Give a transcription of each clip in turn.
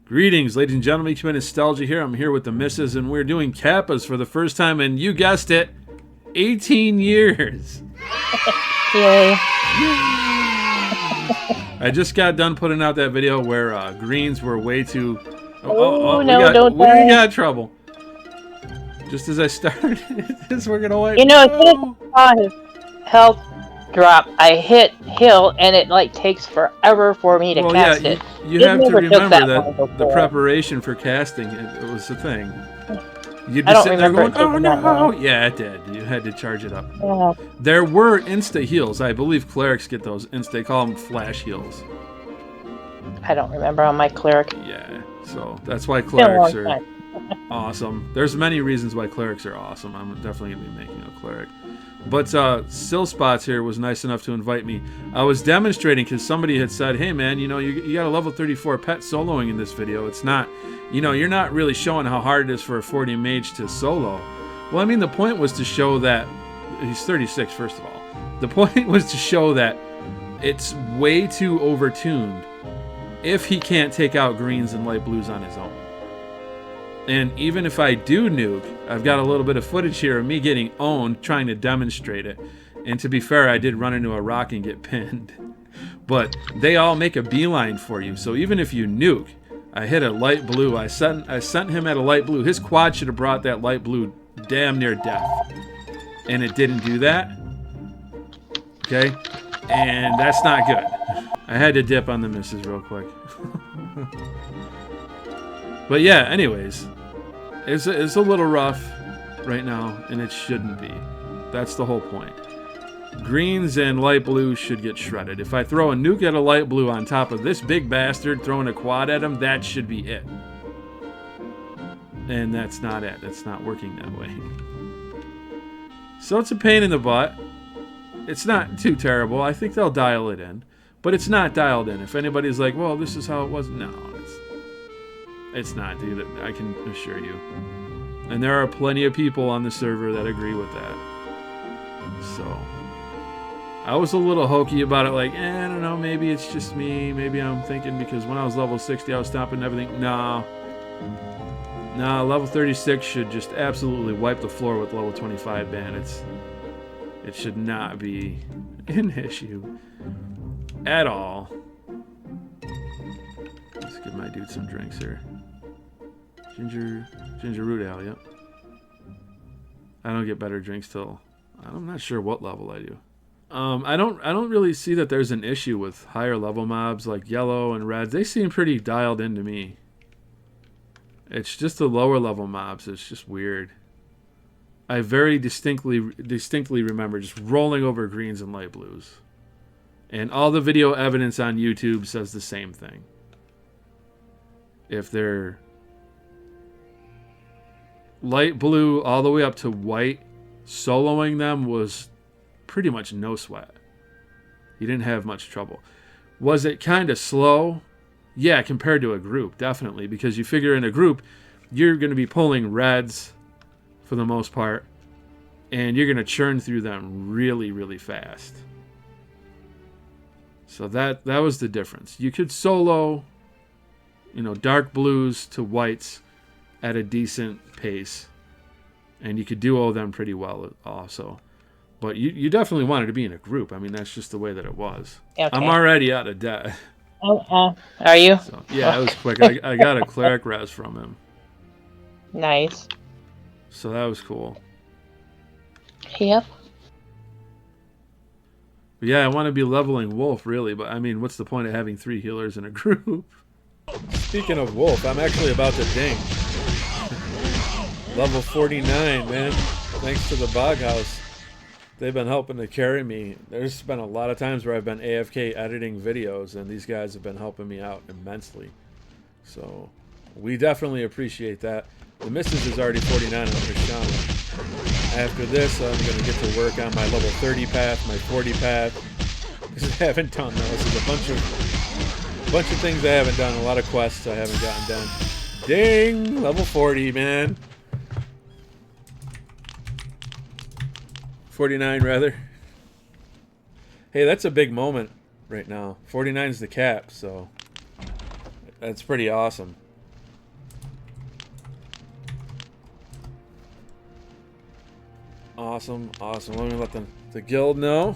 Greetings, ladies and gentlemen. EQOA Nostalgia here. I'm here with the missus, and we're doing Kappas for the first time, and you guessed it, 18 years. Yay. I just got done putting out that video where greens were way too... Oh, we got trouble. Just as I started this, we're going to wipe... You know, as soon as I saw his health drop, I hit hill, and it, like, takes forever for me to cast it. You have to remember that the preparation for casting, it was the thing. You'd be sitting there going, oh no! Yeah, it did. You had to charge it up. Yeah. There were insta heals. I believe clerics get those insta. They call them flash heals. I don't remember on my cleric. Yeah, so that's why clerics are awesome. There's many reasons why clerics are awesome. I'm definitely going to be making a cleric. But Sillspots here was nice enough to invite me. I was demonstrating because somebody had said, hey man, you know, you got a level 34 pet soloing in this video. It's not, you know, you're not really showing how hard it is for a 40 mage to solo. Well, I mean, the point was to show that, he's 36 first of all. The point was to show that it's way too overtuned if he can't take out greens and light blues on his own. And even if I do nuke, I've got a little bit of footage here of me getting owned, trying to demonstrate it. And to be fair, I did run into a rock and get pinned. But they all make a beeline for you. So even if you nuke, I hit a light blue. I sent him at a light blue. His quad should have brought that light blue damn near death. And it didn't do that. Okay? And that's not good. I had to dip on the misses real quick. But yeah, anyways. It's a little rough right now, and it shouldn't be. That's the whole point. Greens and light blue should get shredded. If I throw a nuke at a light blue on top of this big bastard throwing a quad at him, that should be it. And that's not it. That's not working that way. So it's a pain in the butt. It's not too terrible. I think they'll dial it in. But it's not dialed in. If anybody's like, well, this is how it was. No, it's not, dude. I can assure you. And there are plenty of people on the server that agree with that. So, I was a little hokey about it, like, I don't know, maybe it's just me. Maybe I'm thinking because when I was level 60, I was stomping everything. No, level 36 should just absolutely wipe the floor with level 25 ban. It should not be an issue at all. Let's give my dude some drinks here. Ginger root ale, yep. I don't get better drinks till I'm not sure what level I do. I don't really see that there's an issue with higher level mobs like yellow and reds. They seem pretty dialed into me. It's just the lower level mobs. It's just weird. I very distinctly remember just rolling over greens and light blues. And all the video evidence on YouTube says the same thing. If they're light blue all the way up to white, soloing them was pretty much no sweat. You didn't have much trouble. Was it kind of slow? Yeah, compared to a group, definitely. Because you figure in a group, you're going to be pulling reds for the most part. And you're going to churn through them really, really fast. So that was the difference. You could solo, you know, dark blues to whites at a decent pace. And you could duo them pretty well also. But you definitely wanted to be in a group. I mean, that's just the way that it was. Okay. I'm already out of debt. Are you? So, yeah, it was quick. I got a cleric res from him. Nice. So that was cool. Yep. But yeah, I want to be leveling Wolf, really. But, I mean, what's the point of having 3 healers in a group? Speaking of Wolf, I'm actually about to ding. Level 49, man. Thanks to the Bog House. They've been helping to carry me. There's been a lot of times where I've been AFK editing videos, and these guys have been helping me out immensely. So, we definitely appreciate that. The missus is already 49 on her shaman. After this, I'm going to get to work on my level 30 path, my 40 path. Because I haven't done those. There's a bunch of things I haven't done. A lot of quests I haven't gotten done. Ding! Level 40, man. 49 rather. Hey, that's a big moment right now. 49's the cap, so that's pretty awesome. Awesome, awesome. Let me let the guild know.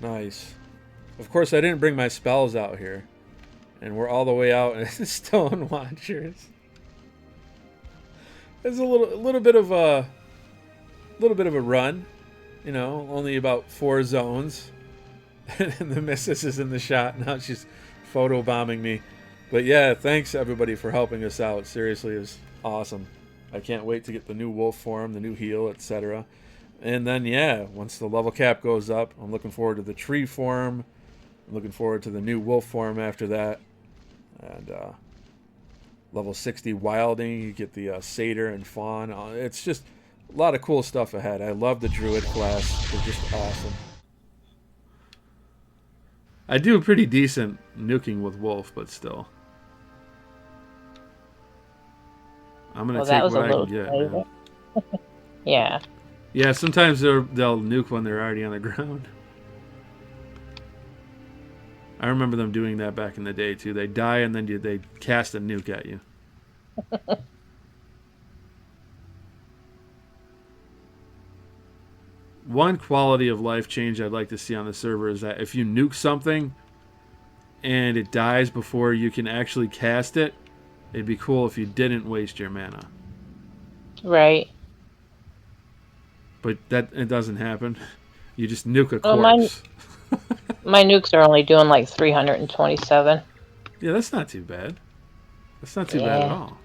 Nice. Of course, I didn't bring my spells out here. And we're all the way out in Stone Watchers. There's a little bit of a run, you know, only about 4 zones. And the missus is in the shot now. She's photo bombing me. But yeah, thanks everybody for helping us out. Seriously, it was awesome. I can't wait to get the new wolf form, the new heal, etc. And then yeah, once the level cap goes up, I'm looking forward to the tree form. I'm looking forward to the new wolf form after that. And level 60 wilding, you get the satyr and fawn. It's just a lot of cool stuff ahead. I love the druid class. They're just awesome. I do pretty decent nuking with wolf, but still. I'm going to take what I can get, man. Yeah. Yeah, sometimes they'll nuke when they're already on the ground. I remember them doing that back in the day, too. They die, and then they cast a nuke at you. One quality of life change I'd like to see on the server is that if you nuke something and it dies before you can actually cast it, it'd be cool if you didn't waste your mana. Right. But it doesn't happen. You just nuke a corpse. My nukes are only doing like 327. Yeah, that's not too bad. That's not too bad at all.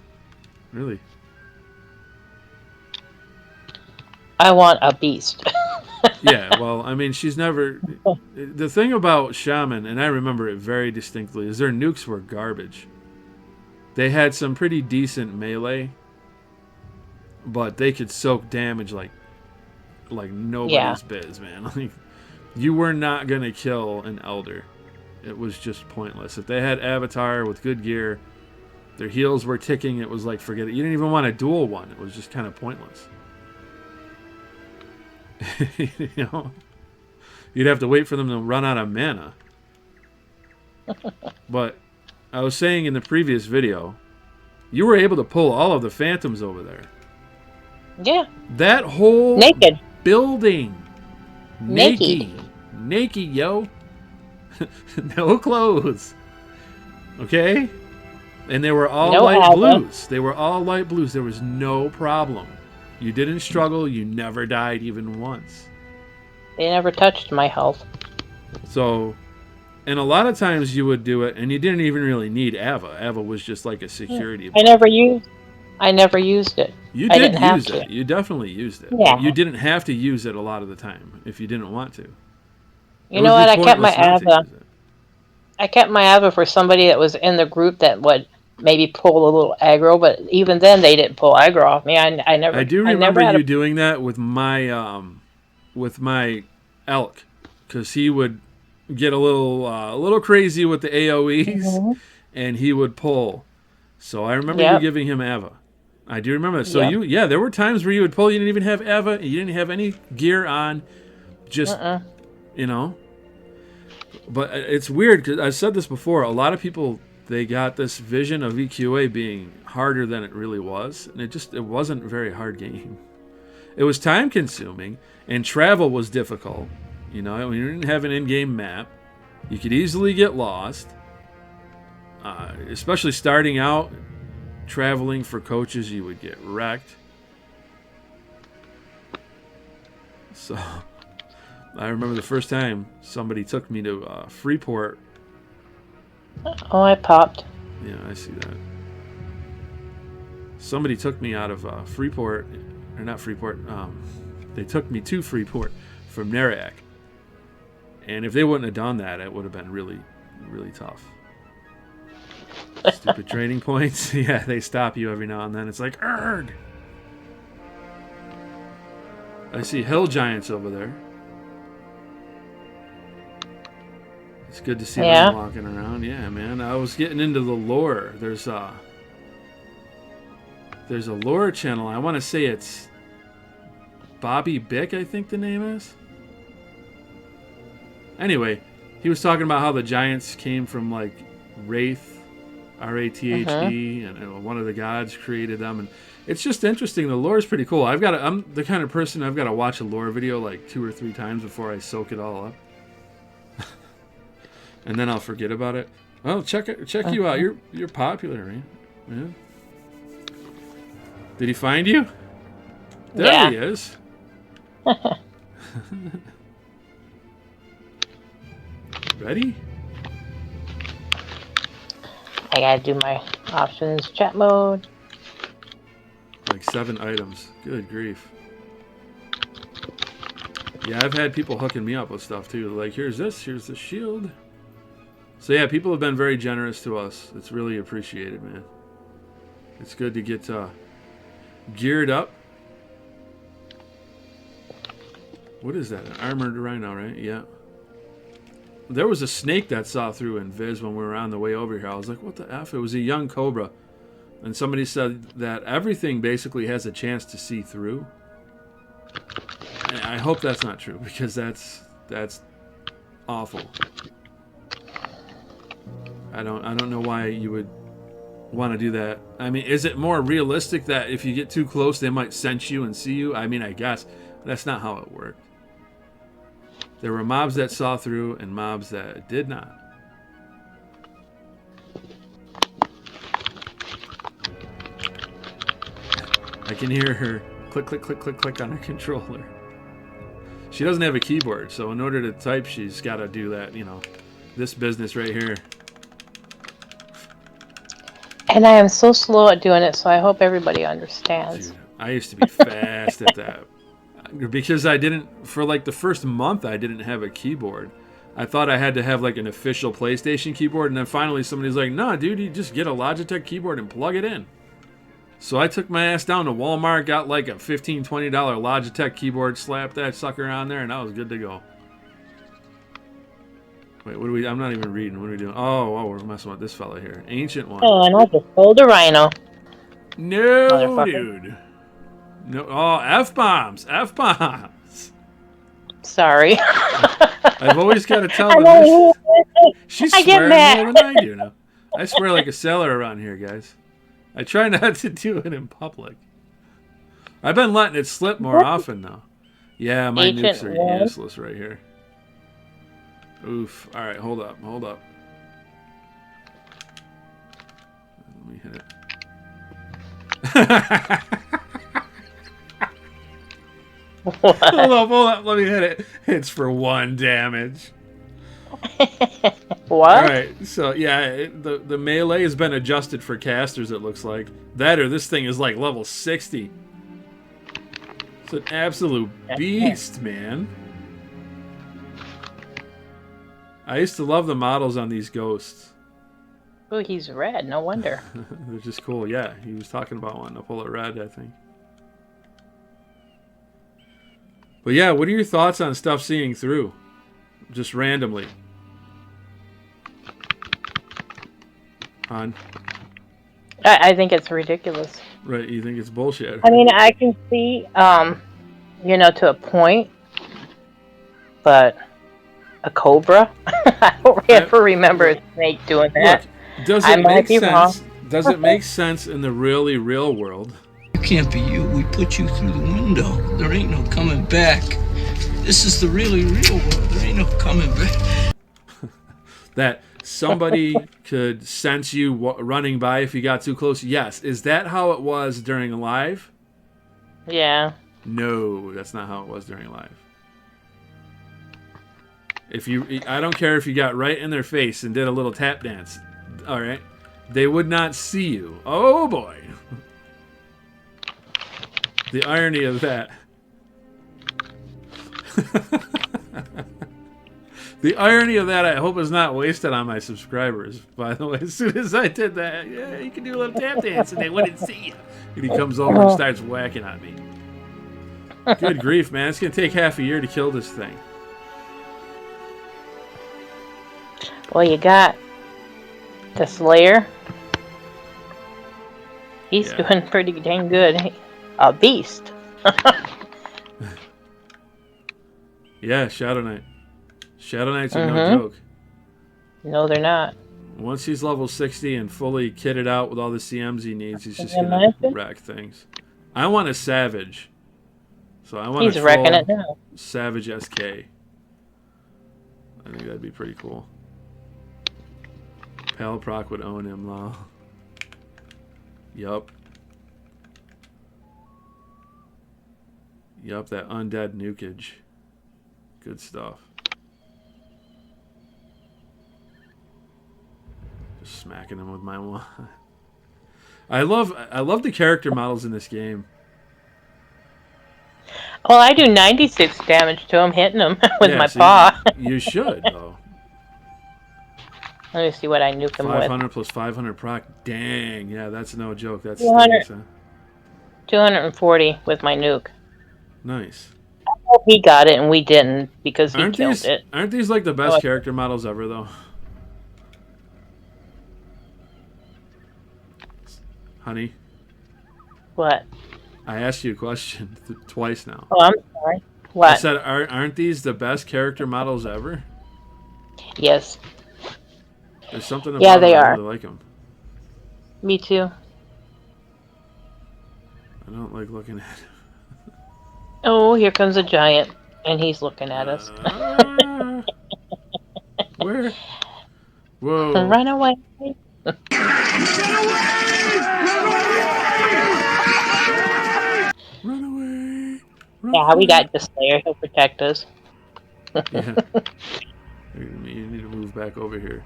Really. I want a beast. Yeah, well, I mean, she's never... The thing about Shaman, and I remember it very distinctly, is their nukes were garbage. They had some pretty decent melee, but they could soak damage like nobody's biz, man. Like, you were not going to kill an Elder. It was just pointless. If they had Avatar with good gear, their heals were ticking, it was like, forget it. You didn't even want to duel one. It was just kind of pointless. You know? You'd have to wait for them to run out of mana. But I was saying in the previous video, you were able to pull all of the phantoms over there. Yeah. That whole naked building. Naked, yo. No clothes. Okay? And they were all light blues. They were all light blues. There was no problem. You didn't struggle. You never died even once. They never touched my health. So, and a lot of times you would do it, and you didn't even really need Ava. Ava was just like a security. I never used it. You did use it. You definitely used it. Yeah. You didn't have to use it a lot of the time if you didn't want to. You know what? I kept my Ava. I kept my Ava for somebody that was in the group that would maybe pull a little aggro, but even then they didn't pull aggro off me. I never. I do remember you doing that with my elk, because he would get a little crazy with the AOEs, and he would pull. So I remember you giving him Ava. I do remember that. So there were times where you would pull. You didn't even have Ava. You didn't have any gear on. Just you know. But it's weird because I've said this before. A lot of people, they got this vision of EQA being harder than it really was, and it wasn't a very hard game. It was time consuming, and travel was difficult. You know, when you didn't have an in-game map, you could easily get lost. Especially starting out, traveling for coaches, you would get wrecked. So, I remember the first time somebody took me to Freeport. Oh, I popped. Yeah, I see that. Somebody took me out of Freeport, or not Freeport. They took me to Freeport from Narayak. And if they wouldn't have done that, it would have been really, really tough. Stupid training points. Yeah, they stop you every now and then. It's like, Erg! I see hill giants over there. It's good to see them walking around. Yeah, man. I was getting into the lore. There's a lore channel. I want to say it's Bobby Bick, I think the name is. Anyway, he was talking about how the giants came from like Wraith Rathe, and one of the gods created them, and it's just interesting. The lore is pretty cool. I'm the kind of person I've got to watch a lore video like 2 or 3 times before I soak it all up, and then I'll forget about it. Oh, check you out. You're popular, right? Yeah. Did he find you? There he is. Ready? I gotta do my options chat mode. Like 7 items. Good grief. Yeah, I've had people hooking me up with stuff too. Like, here's the shield. So yeah, people have been very generous to us. It's really appreciated, man. It's good to get geared up. What is that? An armored rhino, right? Yeah. There was a snake that saw through in Viz when we were on the way over here. I was like, what the F? It was a young cobra. And somebody said that everything basically has a chance to see through. And I hope that's not true, because that's awful. I don't know why you would want to do that. I mean, is it more realistic that if you get too close, they might sense you and see you? I mean, I guess. That's not how it worked. There were mobs that saw through and mobs that did not. I can hear her click, click, click, click, click on her controller. She doesn't have a keyboard, so in order to type, she's got to do that, this business right here. And I am so slow at doing it, so I hope everybody understands. Dude, I used to be fast at that. Because I didn't, for like the first month, I didn't have a keyboard. I thought I had to have like an official PlayStation keyboard, and then finally somebody's like, "No, dude, you just get a Logitech keyboard and plug it in." So I took my ass down to Walmart, got like a $15, $20 Logitech keyboard, slapped that sucker on there, and I was good to go. Wait, what are we? I'm not even reading. What are we doing? Oh, we're messing with this fella here. Ancient one. Oh, and I just pulled a rhino. No, dude. No. Oh, F-bombs. F-bombs. Sorry. I've always got to tell them this. She's swearing more than I do now. I swear like a sailor around here, guys. I try not to do it in public. I've been letting it slip more often, though. Yeah, my nukes are useless right here. Oof. All right, hold up. Let me hit it. Hold up. Let me hit it. It's for 1 damage. What? All right. So yeah, the melee has been adjusted for casters. It looks like that, or this thing is like level 60. It's an absolute beast, man. I used to love the models on these ghosts. Oh, he's red. No wonder. They're just cool. Yeah, he was talking about wanting to pull it red, I think. But yeah, what are your thoughts on stuff seeing through? Just randomly. On. I think it's ridiculous. Right, you think it's bullshit. I mean, I can see, to a point, but a cobra? I don't ever remember a snake doing that. Look, does it make sense? Does it make sense in the really real world? You can't be you. We put you through the window. There ain't no coming back. This is the really real world. There ain't no coming back. That somebody could sense you running by if you got too close. Yes. Is that how it was during live? Yeah. No, that's not how it was during live. I don't care if you got right in their face and did a little tap dance. All right. They would not see you. Oh boy. The irony of that. The irony of that, I hope, is not wasted on my subscribers. By the way, as soon as I did that, yeah, you can do a little tap dance and they wouldn't see you. And he comes over and starts whacking on me. Good grief, man. It's going to take half a year to kill this thing. Well, you got the Slayer. He's doing pretty dang good. A beast. Yeah, Shadow Knight. Shadow Knights are no joke. No, they're not. Once he's level 60 and fully kitted out with all the CMs he needs, he's just gonna wreck things. I want a Savage. So I want he's a wrecking it now. Savage SK. I think that'd be pretty cool. Palaproc would own him, lol. Yup. Yup, that undead nukage. Good stuff. Just smacking him with my wand. I love the character models in this game. Well, I do 96 damage to him, hitting him with my paw. You should, though. Let me see what I nuke him 500 plus 500 proc. Dang, yeah, that's no joke. That's 240 with my nuke. Nice. I hope he got it and we didn't because he killed it. Aren't these like the best character models ever, though? Honey? What? I asked you a question twice now. Oh, I'm sorry. What? I said, aren't these the best character models ever? Yes. There's something about them. I really like them. Me too. I don't like looking at him. Oh, here comes a giant, and he's looking at us. Where? Whoa. Run away. Run away. Yeah, we got the Slayer. He'll protect us. Yeah. You need to move back over here.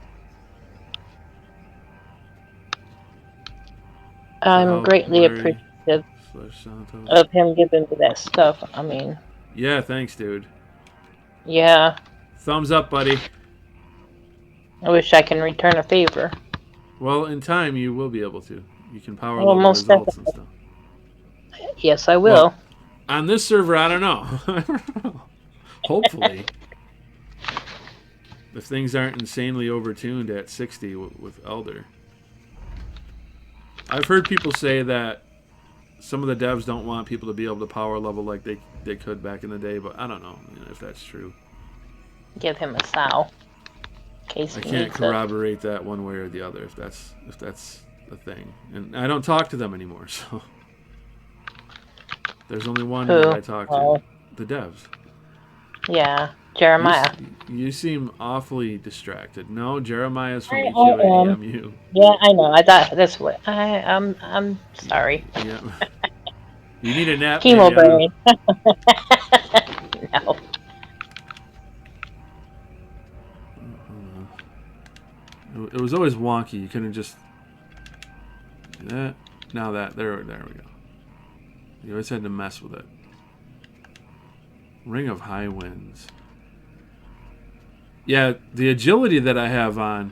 I'm greatly appreciative of him giving me that stuff. I mean... Yeah, thanks, dude. Yeah. Thumbs up, buddy. I wish I can return a favor. Well, in time, you will be able to. You can power level results and stuff. Yes, I will. Well, on this server, I don't know. Hopefully. If things aren't insanely overtuned at 60 with Elder. I've heard people say that some of the devs don't want people to be able to power level like they could back in the day, but I don't know if that's true. Give him a sow. I can't corroborate that one way or the other if that's the thing. And I don't talk to them anymore, so there's only one that I talk to. The devs. Yeah. Jeremiah. You seem awfully distracted. No, Jeremiah's from EQOA EMU. Yeah, I know. I thought that's what I'm sorry. Yeah. You need a nap. Chemo brain. No. It was always wonky. You couldn't just do that. Now that there we go. You always had to mess with it. Ring of High Winds. Yeah, the agility that I have on,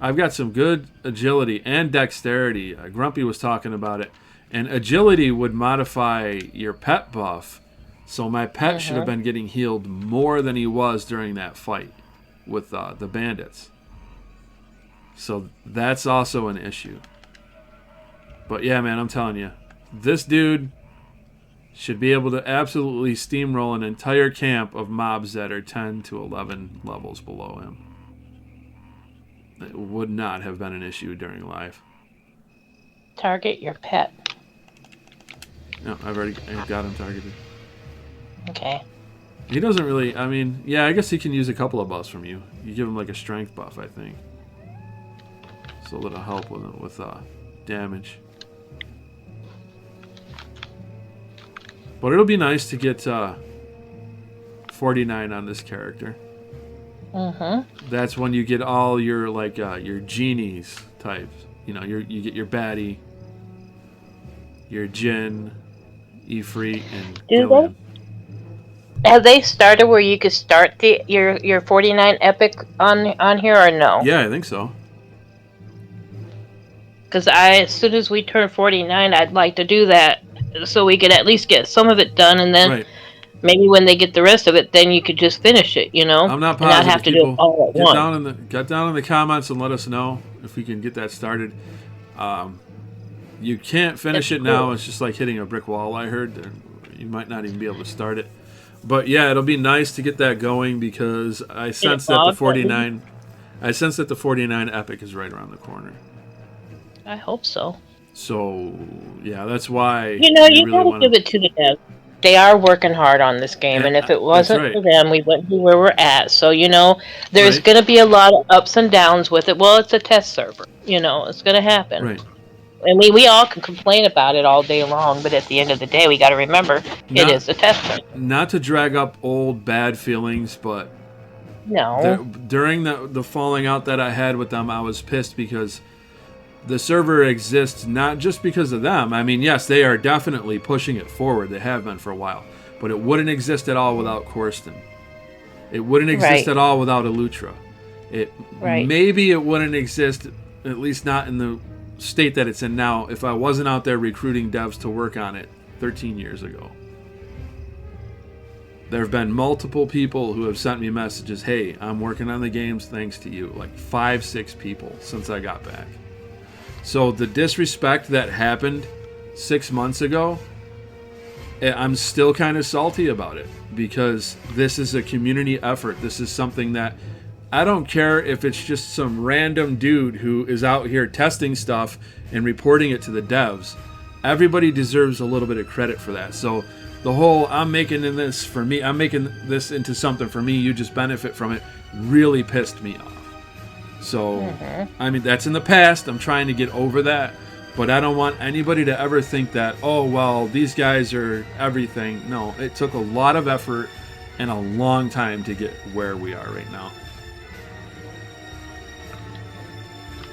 I've got some good agility and dexterity. Grumpy was talking about it. And agility would modify your pet buff. So my pet should have been getting healed more than he was during that fight with the bandits. So that's also an issue. But yeah, man, I'm telling you, this dude should be able to absolutely steamroll an entire camp of mobs that are 10 to 11 levels below him. It would not have been an issue during life. Target your pet. No, I've got him targeted. Okay. He doesn't really, I mean, yeah, I guess he can use a couple of buffs from you. You give him like a strength buff, I think. So that'll help with damage. But it'll be nice to get 49 on this character. That's when you get all your your genies types. You know, you get your baddie, your Jin, Ifrit, and Gillian. Have they started where you could start your 49 epic on here or no? Yeah, I think so. Because as soon as we turn 49, I'd like to do that so we could at least get some of it done, and then maybe when they get the rest of it, then you could just finish it. You know, I'm not positive. And not have to do it all at once. Get down in the comments and let us know if we can get that started. You can't finish it now. It's just like hitting a brick wall. I heard You might not even be able to start it. But yeah, it'll be nice to get that going because I sense that the 49 Epic is right around the corner. I hope so. So yeah, that's why you gotta give it to the devs. They are working hard on this game, and if it wasn't for them, we wouldn't be where we're at. So there's going to be a lot of ups and downs with it. Well, it's a test server. It's going to happen. Right. I mean, we all can complain about it all day long, but at the end of the day, we got to remember it is a test server. Not to drag up old bad feelings, but during the falling out that I had with them, I was pissed because the server exists not just because of them. I mean, yes, they are definitely pushing it forward. They have been for a while. But it wouldn't exist at all without Corsten. It wouldn't exist at all without Elutra. Maybe it wouldn't exist, at least not in the state that it's in now, if I wasn't out there recruiting devs to work on it 13 years ago. There have been multiple people who have sent me messages, hey, I'm working on the games thanks to you. Like 5-6 people since I got back. So the disrespect that happened 6 months ago, I'm still kind of salty about it because this is a community effort. This is something that I don't care if it's just some random dude who is out here testing stuff and reporting it to the devs. Everybody deserves a little bit of credit for that. So the whole I'm making this into something for me, you just benefit from it, really pissed me off. So, I mean, that's in the past. I'm trying to get over that. But I don't want anybody to ever think that, oh, well, these guys are everything. No, it took a lot of effort and a long time to get where we are right now.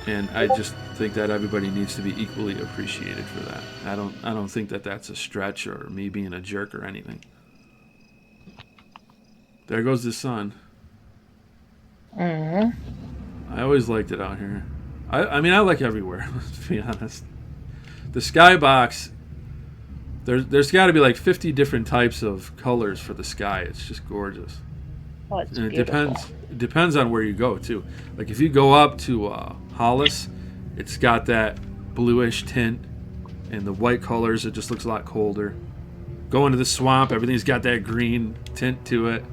And I just think that everybody needs to be equally appreciated for that. I don't think that that's a stretch or me being a jerk or anything. There goes the sun. I always liked it out here. I mean, I like everywhere, let's be honest. The skybox, there's got to be like 50 different types of colors for the sky. It's just gorgeous. Oh, it's and beautiful. It depends on where you go, too. Like, if you go up to Hollis, it's got that bluish tint, and the white colors, it just looks a lot colder. Go into the swamp, everything's got that green tint to it.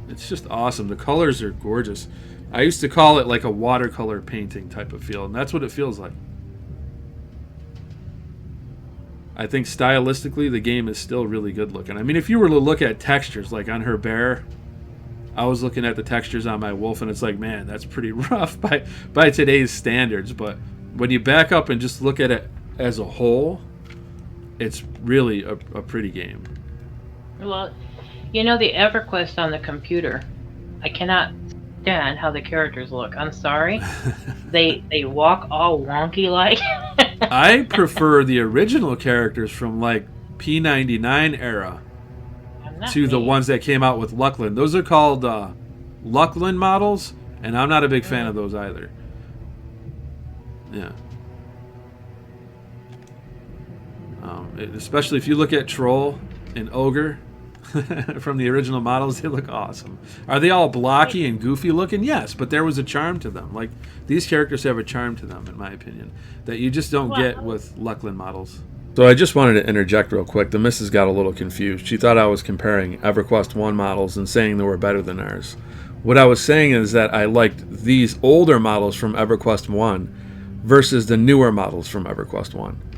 It's just awesome. The colors are gorgeous. I used to call it like a watercolor painting type of feel, and that's what it feels like. I think stylistically the game is still really good looking. I mean, if you were to look at textures, like on her bear, I was looking at the textures on my wolf, and it's like, man, that's pretty rough by today's standards. But when you back up and just look at it as a whole, it's really a pretty game. Well, the EverQuest on the computer, I cannot stand how the characters look. I'm sorry. they walk all wonky like. I prefer the original characters from like P99 era to the ones that came out with Luckland. Those are called Luckland models, and I'm not a big fan of those either. Yeah. Especially if you look at Troll and Ogre from the original models, they look awesome. Are they all blocky and goofy looking? Yes, but there was a charm to them. Like, these characters have a charm to them, in my opinion, that you just don't get with Luckland models. So I just wanted to interject real quick. The missus got a little confused. She thought I was comparing EverQuest 1 models and saying they were better than ours. What I was saying is that I liked these older models from EverQuest 1 versus the newer models from EverQuest 1.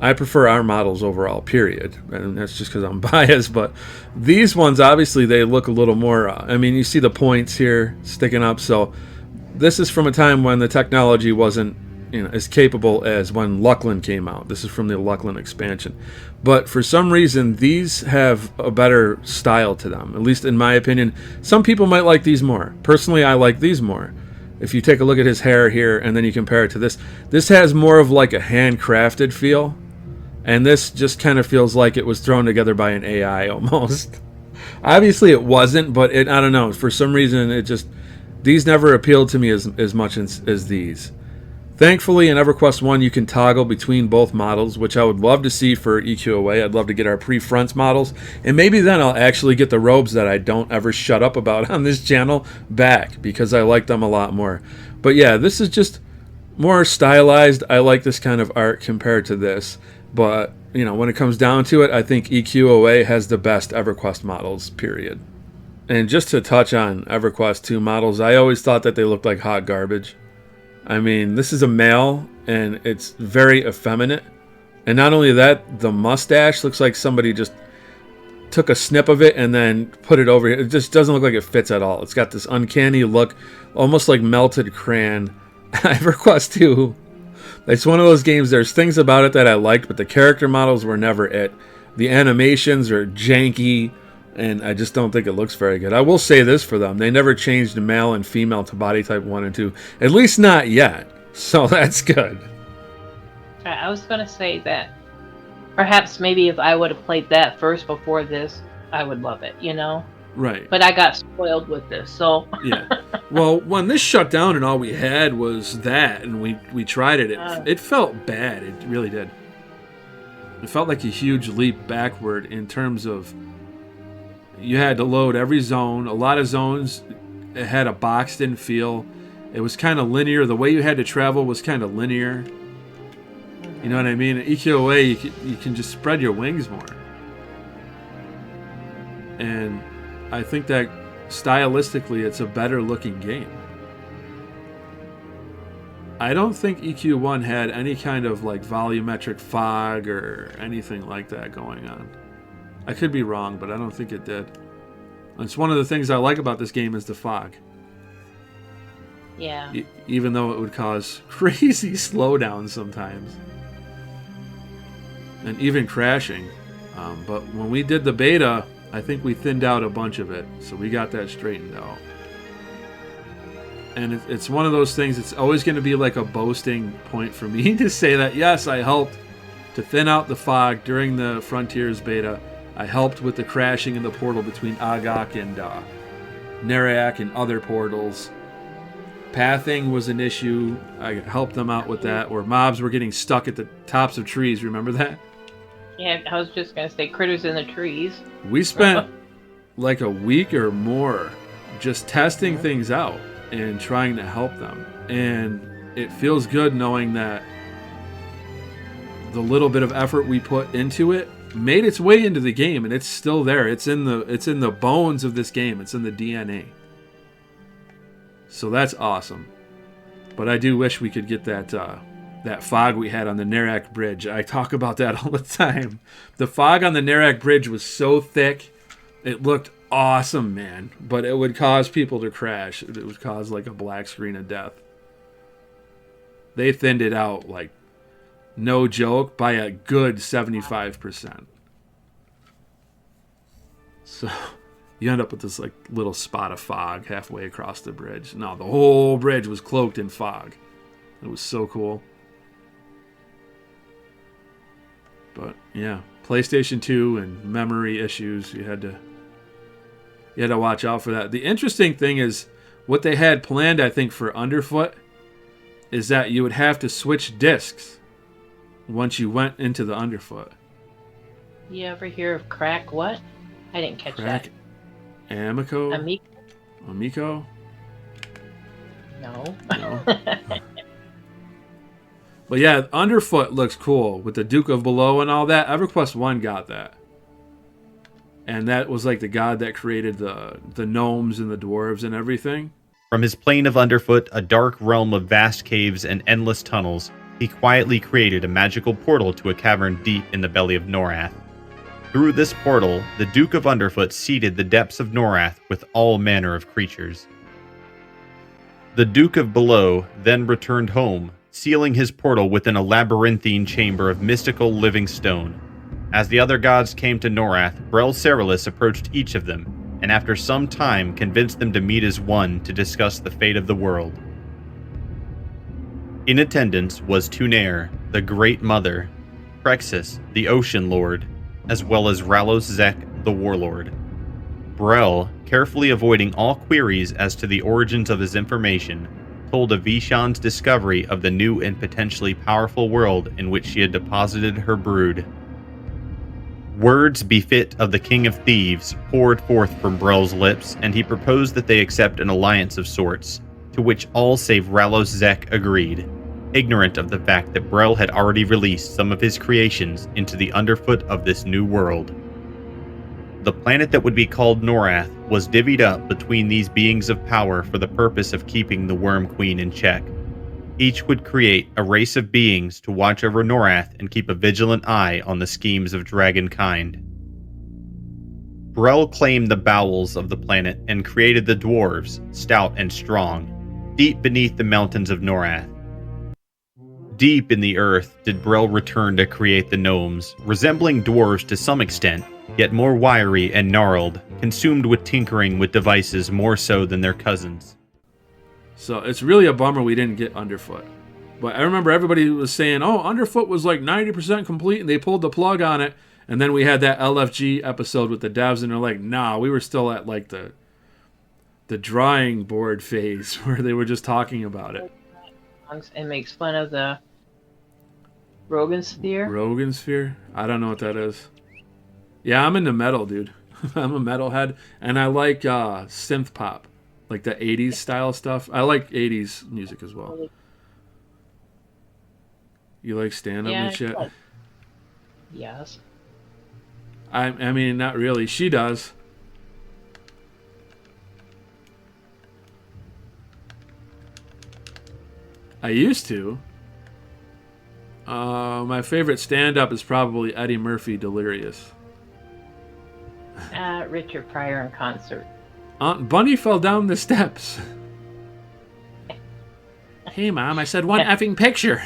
I prefer our models overall, period. And that's just because I'm biased. But these ones, obviously, they look a little more... you see the points here sticking up. So this is from a time when the technology wasn't as capable as when Luckland came out. This is from the Luckland expansion. But for some reason, these have a better style to them, at least in my opinion. Some people might like these more. Personally, I like these more. If you take a look at his hair here and then you compare it to this has more of like a handcrafted feel. And this just kind of feels like it was thrown together by an AI almost. Obviously it wasn't, but I don't know. For some reason, these never appealed to me as much as these. Thankfully, in EverQuest 1, you can toggle between both models, which I would love to see for EQOA. I'd love to get our pre-fronts models. And maybe then I'll actually get the robes that I don't ever shut up about on this channel back, because I like them a lot more. But yeah, this is just more stylized. I like this kind of art compared to this. But when it comes down to it, I think EQOA has the best EverQuest models, period. And just to touch on EverQuest 2 models, I always thought that they looked like hot garbage. I mean, this is a male, and it's very effeminate. And not only that, the mustache looks like somebody just took a snip of it and then put it over here. It just doesn't look like it fits at all. It's got this uncanny look, almost like melted crayon. EverQuest 2, it's one of those games, there's things about it that I liked, but the character models were never it. The animations are janky, and I just don't think it looks very good. I will say this for them. They never changed the male and female to body type 1 and 2. At least not yet. So that's good. I was going to say that perhaps maybe if I would have played that first before this, I would love it, Right. But I got spoiled with this, so... Yeah. Well, when this shut down and all we had was that, and we tried it, it felt bad. It really did. It felt like a huge leap backward in terms of you had to load every zone. A lot of zones, it had a boxed-in feel. It was kind of linear. The way you had to travel was kind of linear. You know what I mean? At EQOA, you can just spread your wings more. And I think that stylistically, it's a better looking game. I don't think EQ1 had any kind of like volumetric fog or anything like that going on. I could be wrong, but I don't think it did. It's one of the things I like about this game is the fog. Yeah. Even though it would cause crazy slowdowns sometimes. And even crashing. But when we did the beta, I think we thinned out a bunch of it. So we got that straightened out. And it's one of those things, it's always going to be like a boasting point for me to say that, yes, I helped to thin out the fog during the Frontiers beta. I helped with the crashing in the portal between Agak and Neriak and other portals. Pathing was an issue. I helped them out with that. Or mobs were getting stuck at the tops of trees. Remember that? Yeah, I was just going to say critters in the trees. We spent like a week or more just testing things out and trying to help them. And it feels good knowing that the little bit of effort we put into it made its way into the game, and it's still there. It's in the bones of this game. It's in the DNA. So that's awesome. But I do wish we could get that fog we had on the Neriak Bridge. I talk about that all the time. The fog on the Neriak Bridge was so thick, it looked awesome, man. But it would cause people to crash. It would cause like a black screen of death. They thinned it out like no joke, by a good 75%. So you end up with this like little spot of fog halfway across the bridge. No, the whole bridge was cloaked in fog. It was so cool. But yeah, PlayStation 2 and memory issues, you had to watch out for that. The interesting thing is what they had planned, I think, for Underfoot is that you would have to switch discs once you went into the Underfoot. You ever hear of Crack what? I didn't catch that. Amico? Amico? No. But yeah, Underfoot looks cool with the Duke of Below and all that. EverQuest 1 got that. And that was like the god that created the gnomes and the dwarves and everything. From his plane of Underfoot, a dark realm of vast caves and endless tunnels, he quietly created a magical portal to a cavern deep in the belly of Norath. Through this portal, the Duke of Underfoot seeded the depths of Norath with all manner of creatures. The Duke of Below then returned home, sealing his portal within a labyrinthine chamber of mystical living stone. As the other gods came to Norath, Brel Ceralis approached each of them, and after some time convinced them to meet as one to discuss the fate of the world. In attendance was Tunair, the Great Mother, Crexus, the Ocean Lord, as well as Ralos Zek, the Warlord. Brel, carefully avoiding all queries as to the origins of his information, told of Vishan's discovery of the new and potentially powerful world in which she had deposited her brood. Words befit of the King of Thieves poured forth from Brel's lips, and he proposed that they accept an alliance of sorts, to which all save Ralos Zek agreed. ignorant of the fact that Brel had already released some of his creations into the underfoot of this new world. The planet that would be called Norath was divvied up between these beings of power for the purpose of keeping the Worm Queen in check. Each would create a race of beings to watch over Norath and keep a vigilant eye on the schemes of dragonkind. Brel claimed the bowels of the planet and created the dwarves, stout and strong, deep beneath the mountains of Norath. Deep in the earth did Brel return to create the gnomes, resembling dwarves to some extent, yet more wiry and gnarled, consumed with tinkering with devices more so than their cousins. So it's really a bummer we didn't get Underfoot. But I remember everybody was saying, oh, Underfoot was like 90% complete, and they pulled the plug on it. And then we had that LFG episode with the devs, and they're like, nah, we were still at like the drawing board phase where they were just talking about it. And makes fun of the Rogan Sphere. Rogan Sphere? I don't know what that is. Yeah, I'm into metal, dude. I'm a metalhead, and I like synth pop, like the 80s style stuff. I like 80s music as well. You like stand-up and shit? Yes. I mean, not really. She does. I used to. My favorite stand-up is probably Eddie Murphy, Delirious. Richard Pryor in concert. Aunt Bunny fell down the steps. Hey, Mom, I said one effing picture.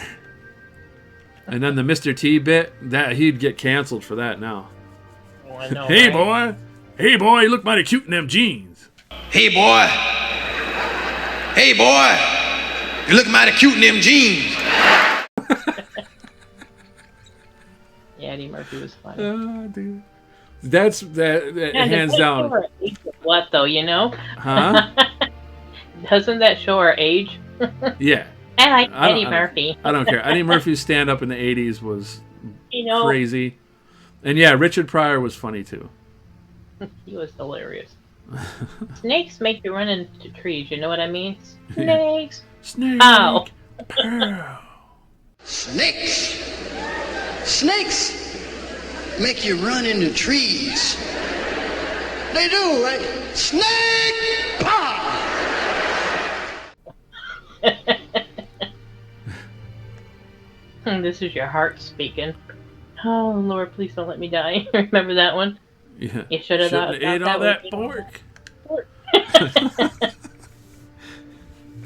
And then the Mr. T bit, that he'd get canceled for that now. Oh, I know, Hey, right? boy. Hey, boy, you look mighty cute in them jeans. Hey, boy. Hey, boy. You look mighty cute in them jeans. Yeah, Eddie Murphy was funny. Dude. That's hands down. What though, you know? Huh? Doesn't that show our age? Yeah. I like Eddie Murphy. I don't care. Eddie Murphy's stand-up in the 80s was You crazy. And yeah, Richard Pryor was funny too. He was hilarious. Snakes make you run into trees, you know what I mean? Snakes. Snake. Ow. Pearl. Snakes. Snakes make you run into trees. They do, right? Snake power. This is your heart speaking. Oh Lord, please don't let me die. Remember that one? Yeah. You should have ate all that pork.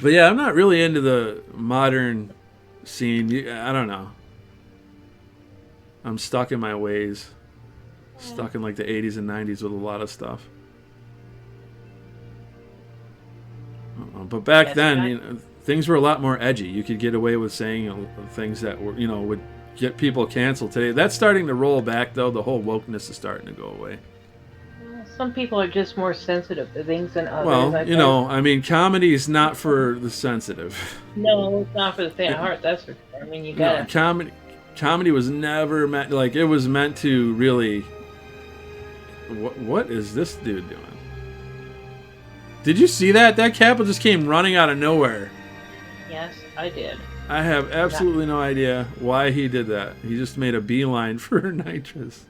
But yeah, I'm not really into the modern scene. I don't know. I'm stuck in my ways. Stuck in like the 80s and 90s with a lot of stuff. But back then, things were a lot more edgy. You could get away with saying things that were, would get people canceled today. That's starting to roll back, though. The whole wokeness is starting to go away. Some people are just more sensitive to things than others. Well, I mean, comedy is not for the sensitive. No, it's not for the faint of heart. That's for sure. I mean, you gotta. No, comedy was never meant, it was meant to really. What is this dude doing? Did you see that? That Kappa just came running out of nowhere. Yes, I did. I have absolutely no idea why he did that. He just made a beeline for nitrous.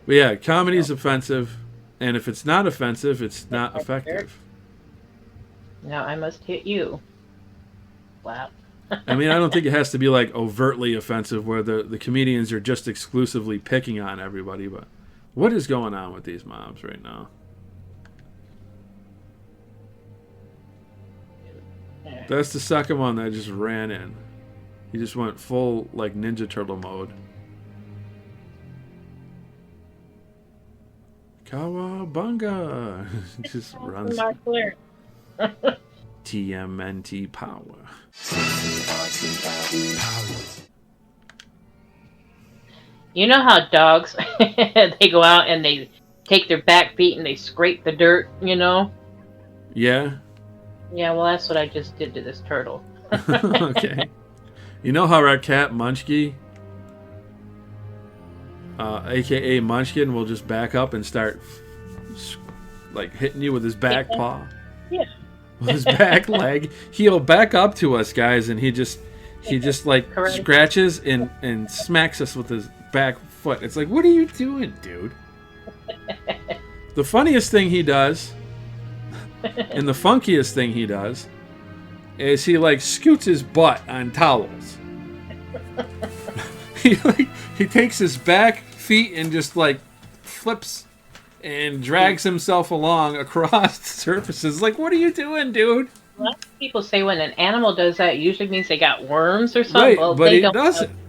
But yeah, comedy's offensive, and if it's not offensive, it's not effective. Now I must hit you. Wow. I mean, I don't think it has to be like overtly offensive where the comedians are just exclusively picking on everybody, but what is going on with these mobs right now? That's the second one that just ran in. He just went full like Ninja Turtle mode. Kawabunga! Just runs. TMNT power. You know how dogs, they go out and they take their back feet and they scrape the dirt, Yeah? Yeah, well, that's what I just did to this turtle. Okay. You know how our cat Munchkie, aka Munchkin, will just back up and start like hitting you with his back paw? his back leg. He'll back up to us, guys, and he just like scratches and smacks us with his back foot. It's like, what are you doing, dude? The funniest thing he does, and the funkiest thing he does, is he like scoots his butt on towels. he takes his back feet and just like flips and drags himself along across the surfaces. Like, what are you doing, dude? A lot of people say when an animal does that, it usually means they got worms or something. Right, well, but he doesn't. No.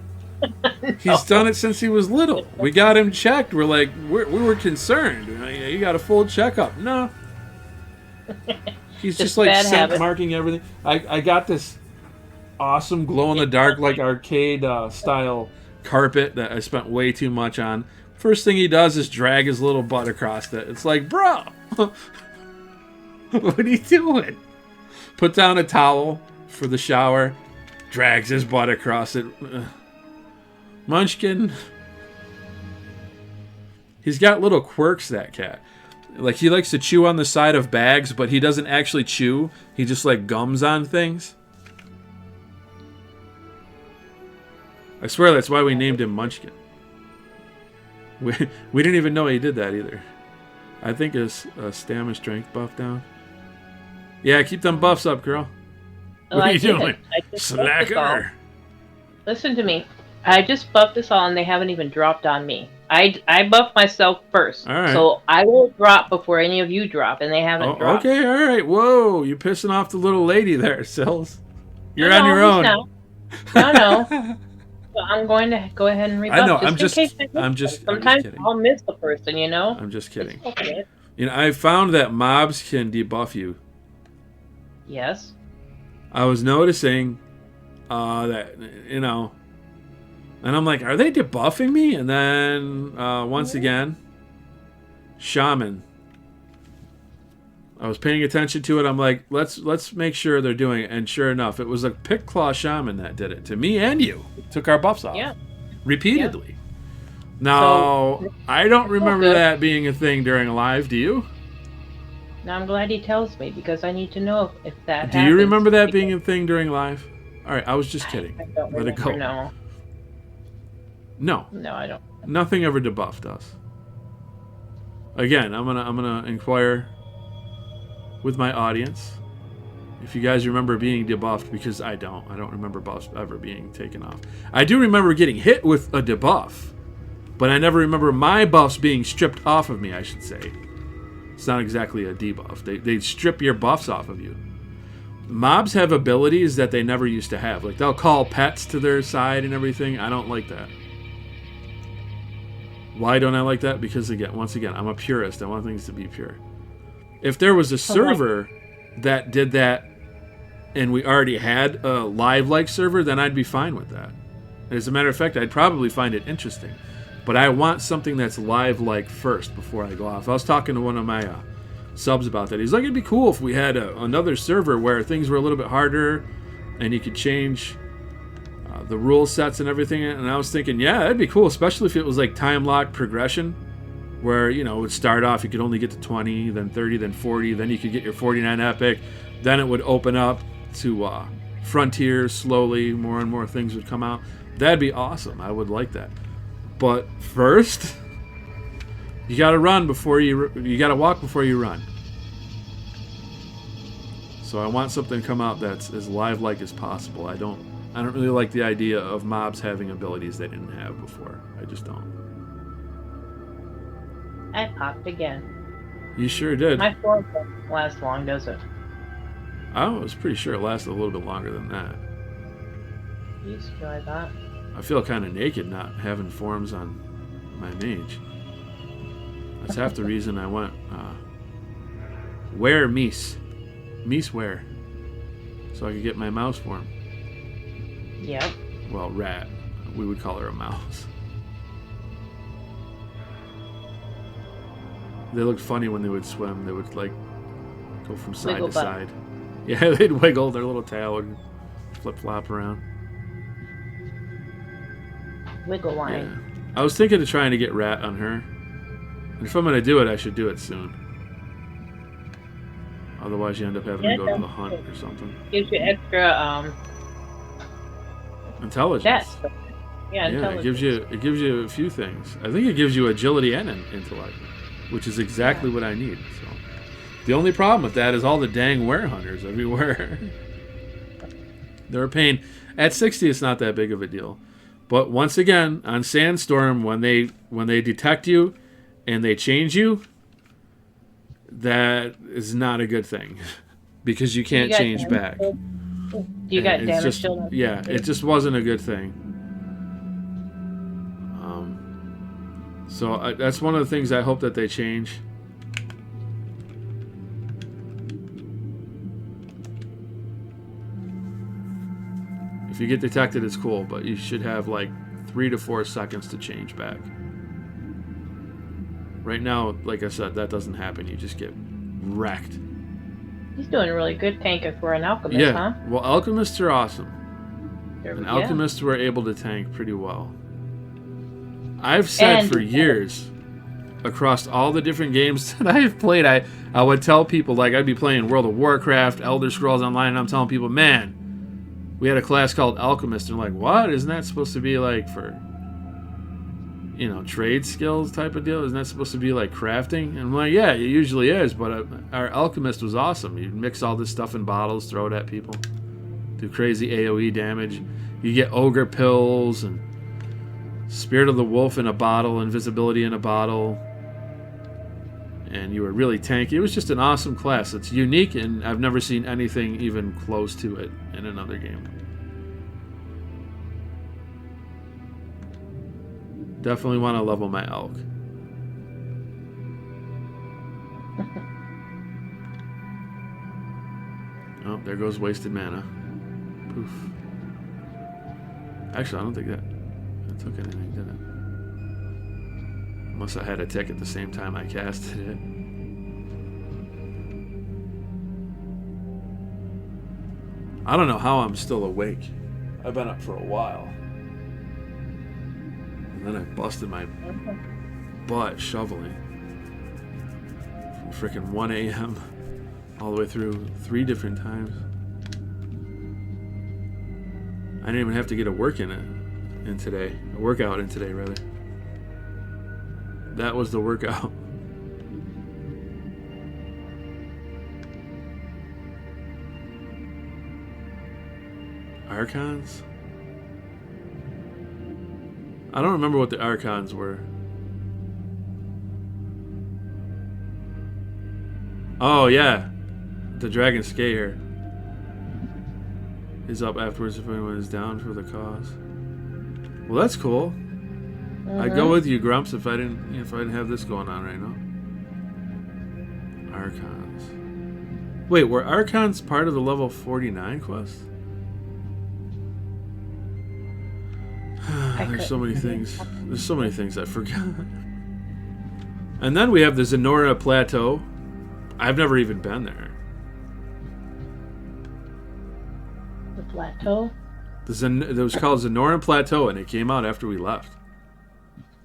He's done it since he was little. We got him checked. We're like, we were concerned. You got a full checkup. No. He's just like scent marking everything. I got this awesome glow-in-the-dark, like arcade style carpet that I spent way too much on. First thing he does is drag his little butt across it. It's like, bro, what are you doing? Put down a towel for the shower, drags his butt across it. Munchkin. He's got little quirks, that cat. Like, he likes to chew on the side of bags, but he doesn't actually chew. He just, like, gums on things. I swear that's why we named him Munchkin. We didn't even know he did that either. I think his stamina strength buff down. Yeah, keep them buffs up, girl. What are you doing? Slacker. Listen to me. I just buffed this all and they haven't even dropped on me. I buffed myself first. All right. So I will drop before any of you drop, and they haven't dropped. Okay, all right. Whoa, you're pissing off the little lady there, Sills. You're on your own. No. So I'm going to go ahead and rebuff. I know. I'm just Sometimes kidding. I'll miss the person, you know. I'm just kidding. Okay. You know, I found that mobs can debuff you. Yes. I was noticing that, you know, and I'm like, are they debuffing me? And then once again, Shaman. I was paying attention to it. I'm like, let's make sure they're doing it. And sure enough, it was a Pick Claw Shaman that did it to me and you. Took our buffs off. Yeah. Repeatedly. Yeah. Now, I don't remember that being a thing during a live. Do you? Now I'm glad he tells me, because I need to know if that Do you remember that being a thing during live? All right, I was just kidding. I don't Let it go. No. No, I don't. Nothing ever debuffed us. Again, I'm gonna inquire with my audience if you guys remember being debuffed, because I don't remember buffs ever being taken off. I do remember getting hit with a debuff, but I never remember my buffs being stripped off of me, I should say. It's not exactly a debuff. They strip your buffs off of you. Mobs have abilities that they never used to have. Like, they'll call pets to their side and everything. I don't like that. Why don't I like that? Because, once again, I'm a purist. I want things to be pure. If there was a server that did that and we already had a live-like server, then I'd be fine with that. As a matter of fact, I'd probably find it interesting. But I want something that's live-like first before I go off. I was talking to one of my subs about that. He's like, it'd be cool if we had another server where things were a little bit harder and you could change the rule sets and everything. And I was thinking, yeah, that'd be cool, especially if it was like time-locked progression, where, you know, it would start off, you could only get to 20, then 30, then 40, then you could get your 49 epic, then it would open up to frontiers slowly, more and more things would come out. That'd be awesome. I would like that. But first, you gotta run before you gotta walk before you run. So I want something to come out that's as live-like as possible. I don't really like the idea of mobs having abilities they didn't have before. I just don't. I popped again. You sure did. My form doesn't last long, does it? I was pretty sure it lasted a little bit longer than that. Used to, I thought. I feel kind of naked not having forms on my mage. That's half the reason I went wear Mies wear, so I could get my mouse form. Yep. Well, rat. We would call her a mouse. They looked funny when they would swim. They would like go from side to side. Yeah, they'd wiggle. Their little tail would flip flop around. Wiggle line. Yeah. I was thinking of trying to get rat on her. And if I'm going to do it, I should do it soon. Otherwise, you end up having to go to the hunt or something. Gives you extra intelligence. stats. Yeah, intelligence. It gives you a few things. I think it gives you agility and an intellect, which is exactly what I need. So the only problem with that is all the dang werehunters everywhere. They're a pain. At 60, it's not that big of a deal. But once again, on Sandstorm, when they detect you and they change you, that is not a good thing because you can't change back. You got damage shield. Yeah, it just wasn't a good thing. So that's one of the things I hope that they change. If you get detected, it's cool, but you should have like 3 to 4 seconds to change back. Right now, like I said, that doesn't happen. You just get wrecked. He's doing really good tanking for an alchemist, huh? Well, alchemists are awesome. And alchemists were able to tank pretty well. I've said for years, across all the different games that I've played, I would tell people, like, I'd be playing World of Warcraft, Elder Scrolls Online, and I'm telling people, man, we had a class called Alchemist, and they're like, what? Isn't that supposed to be, like, for, you know, trade skills type of deal? Isn't that supposed to be, like, crafting? And I'm like, yeah, it usually is, but our Alchemist was awesome. You mix all this stuff in bottles, throw it at people, do crazy AoE damage. You get ogre pills, and Spirit of the Wolf in a bottle, Invisibility in a bottle, and you were really tanky. It was just an awesome class. It's unique, and I've never seen anything even close to it in another game. Definitely want to level my elk. Oh, there goes wasted mana. Poof. Actually, I don't think that took anything, did it? Unless I had a tick at the same time I casted it. I don't know how I'm still awake. I've been up for a while. And then I busted my butt shoveling. From frickin' 1 a.m. all the way through 3 different times. I didn't even have to get a workout in today, rather. That was the workout. Archons? I don't remember what the Archons were. Oh, yeah. The Dragon Skater is up afterwards if anyone is down for the cause. Well, that's cool. I'd go with you, Grumps, if I didn't have this going on right now. Archons. Wait, were Archons part of the level 49 quest? There's so many things. There's so many things I forgot. And then we have the Zenora Plateau. I've never even been there. The plateau? It was called Zenoran Plateau, and it came out after we left.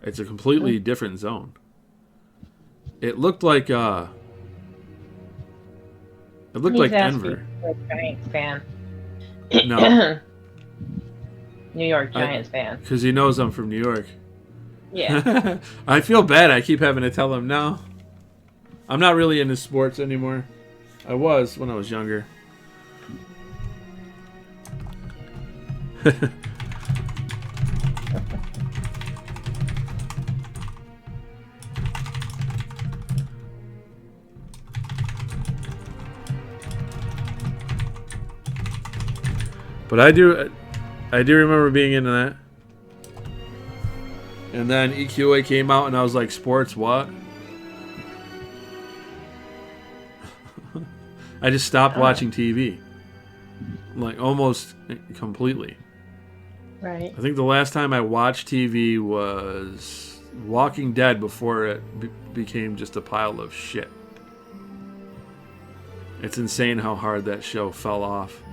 It's a completely different zone. It looked like Denver. You're a Giants fan. No. New York Giants fan. Because he knows I'm from New York. Yeah. I feel bad. I keep having to tell him no. I'm not really into sports anymore. I was when I was younger. But I do remember being into that. And then EQOA came out and I was like, sports, what? I just stopped watching TV. Like, almost completely. Right. I think the last time I watched TV was Walking Dead before it became just a pile of shit. It's insane how hard that show fell off.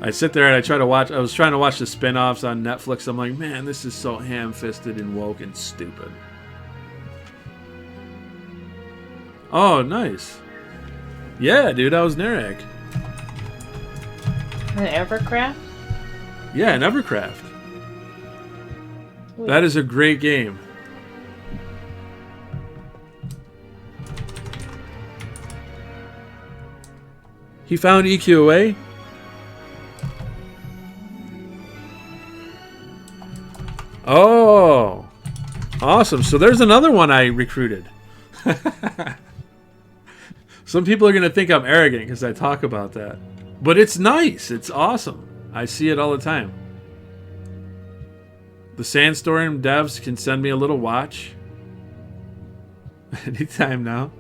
I sit there and I was trying to watch the spin-offs on Netflix. I'm like, man, this is so ham-fisted and woke and stupid. Oh, nice. Yeah, dude, I was Narek. An Evercraft? Yeah, an Evercraft. That is a great game. He found EQOA? Oh, awesome. So there's another one I recruited. Some people are going to think I'm arrogant because I talk about that. But it's nice. It's awesome. I see it all the time. The Sandstorm devs can send me a little watch. Anytime now.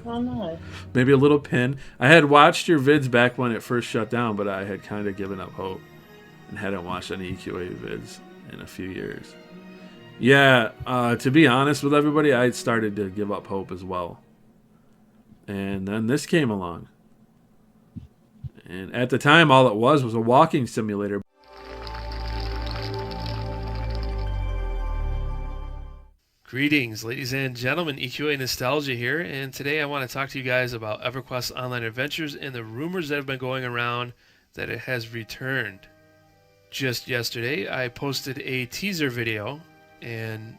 Oh, nice. Maybe a little pin. I had watched your vids back when it first shut down, but I had kind of given up hope and hadn't watched any EQA vids in a few years. Yeah, to be honest with everybody, I started to give up hope as well. And then this came along. And at the time, all it was a walking simulator. Greetings, ladies and gentlemen. EQA Nostalgia here, and today I want to talk to you guys about EverQuest Online Adventures and the rumors that have been going around that it has returned. Just yesterday, I posted a teaser video, and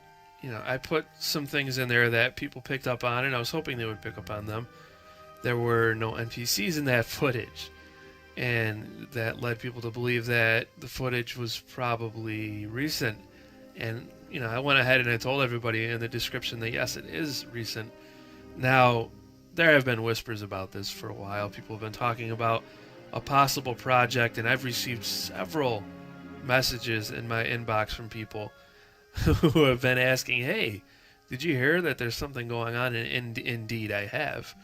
I put some things in there that people picked up on, and I was hoping they would pick up on them. There were no NPCs in that footage, and that led people to believe that the footage was probably recent. And I went ahead and I told everybody in the description that yes, it is recent. Now, there have been whispers about this for a while. People have been talking about a possible project, and I've received several messages in my inbox from people who have been asking, hey, did you hear that there's something going on? And indeed, I have.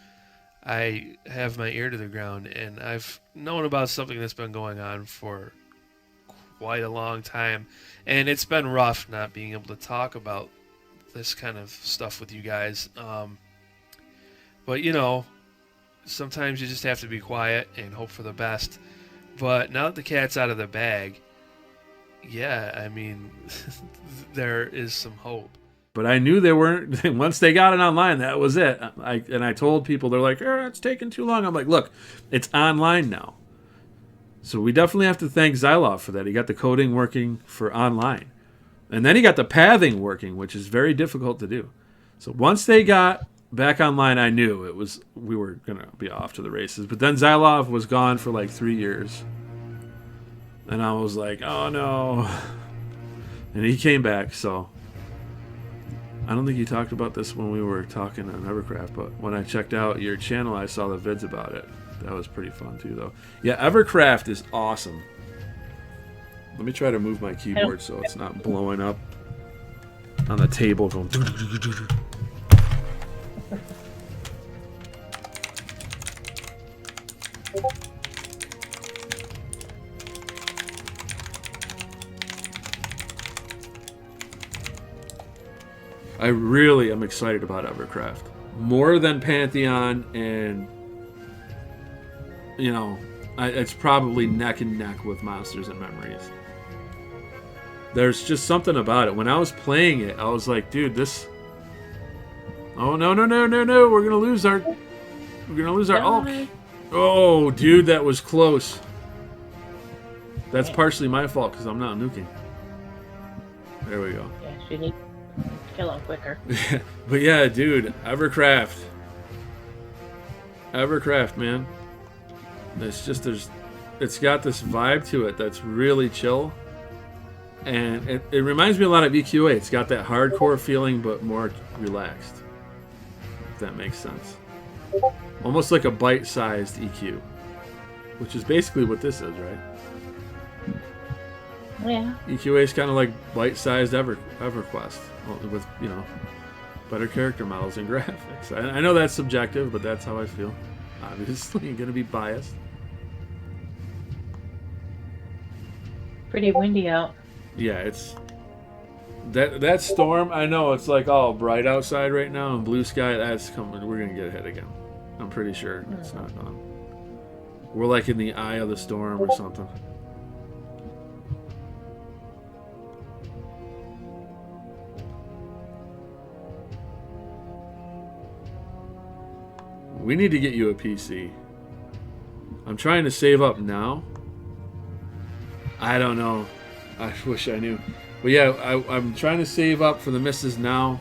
I have my ear to the ground, and I've known about something that's been going on for quite a long time, and it's been rough not being able to talk about this kind of stuff with you guys. But sometimes you just have to be quiet and hope for the best. But now that the cat's out of the bag, yeah, I mean, there is some hope. But I knew they weren't. Once they got it online, that was it. I told people, they're like, it's taking too long. I'm like, look, it's online now. So we definitely have to thank Zylov for that. He got the coding working for online. And then he got the pathing working, which is very difficult to do. So once they got back online, I knew we were going to be off to the races. But then Zylov was gone for like 3 years. And I was like, oh no. And he came back, so I don't think you talked about this when we were talking on Evercraft, but when I checked out your channel, I saw the vids about it. That was pretty fun too, though. Yeah, Evercraft is awesome. Let me try to move my keyboard so it's not blowing up on the table going. I really am excited about Evercraft. More than Pantheon, and it's probably neck and neck with Monsters and Memories. There's just something about it. When I was playing it, I was like, dude, this. Oh no! We're gonna lose our Alch. Oh, dude, that was close. That's partially my fault because I'm not nuking. There we go. Yeah, she needs to kill him quicker. But yeah, dude, Evercraft, man. It's got this vibe to it that's really chill, and it reminds me a lot of EQA. It's got that hardcore feeling, but more relaxed. If that makes sense. Almost like a bite-sized EQ, which is basically what this is, right? Yeah. EQA is kind of like bite-sized EverQuest, with better character models and graphics. I know that's subjective, but that's how I feel. Obviously, you're gonna be biased. Pretty windy out. Yeah, it's that storm. I know it's like all bright outside right now and blue sky. That's coming. We're gonna get hit again. I'm pretty sure it's not done. We're like in the eye of the storm or something. We need to get you a PC. I'm trying to save up now. I don't know. I wish I knew. But yeah, I'm trying to save up for the missus now.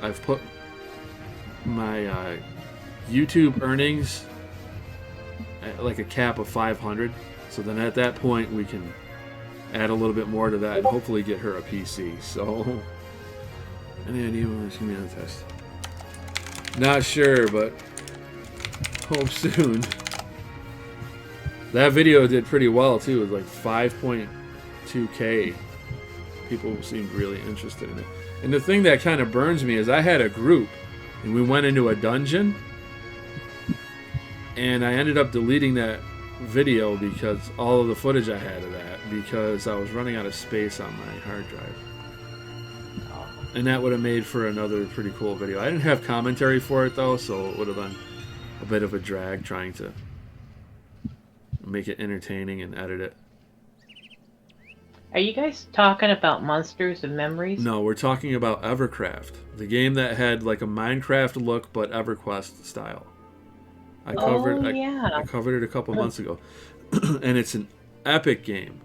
I've put my YouTube earnings at like a cap of 500. So then at that point we can add a little bit more to that and hopefully get her a PC. So any idea when it's gonna be on the test? Not sure, but hope soon. That video did pretty well too. It was like 5.2K. People seemed really interested in it. And the thing that kind of burns me is I had a group and we went into a dungeon and I ended up deleting that video because all of the footage I had of that because I was running out of space on my hard drive. And that would have made for another pretty cool video. I didn't have commentary for it though, so it would have been a bit of a drag trying to make it entertaining and edit it. Are you guys talking about Monsters and Memories? No, we're talking about Evercraft, the game that had like a Minecraft look but EverQuest style. I covered it a couple months ago, and it's an epic game.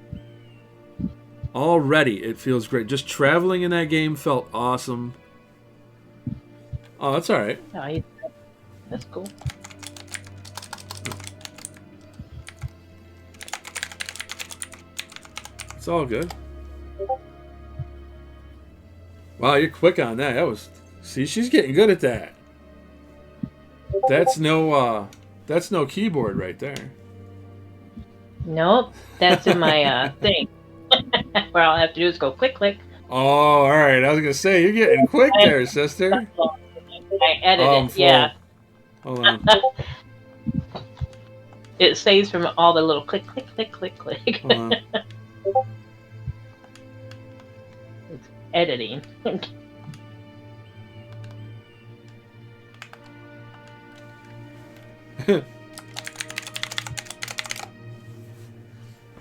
Already, it feels great. Just traveling in that game felt awesome. Oh, that's all right. No, that's cool. It's all good. Wow, you're quick on that. That was. See, she's getting good at that. That's no keyboard right there. Nope, that's in my thing. What I'll have to do is go click, click. Oh, all right. I was gonna say you're getting quick there, sister. I edited, yeah. Hold on. It saves from all the little click, click, click, click, click. Hold on. It's editing.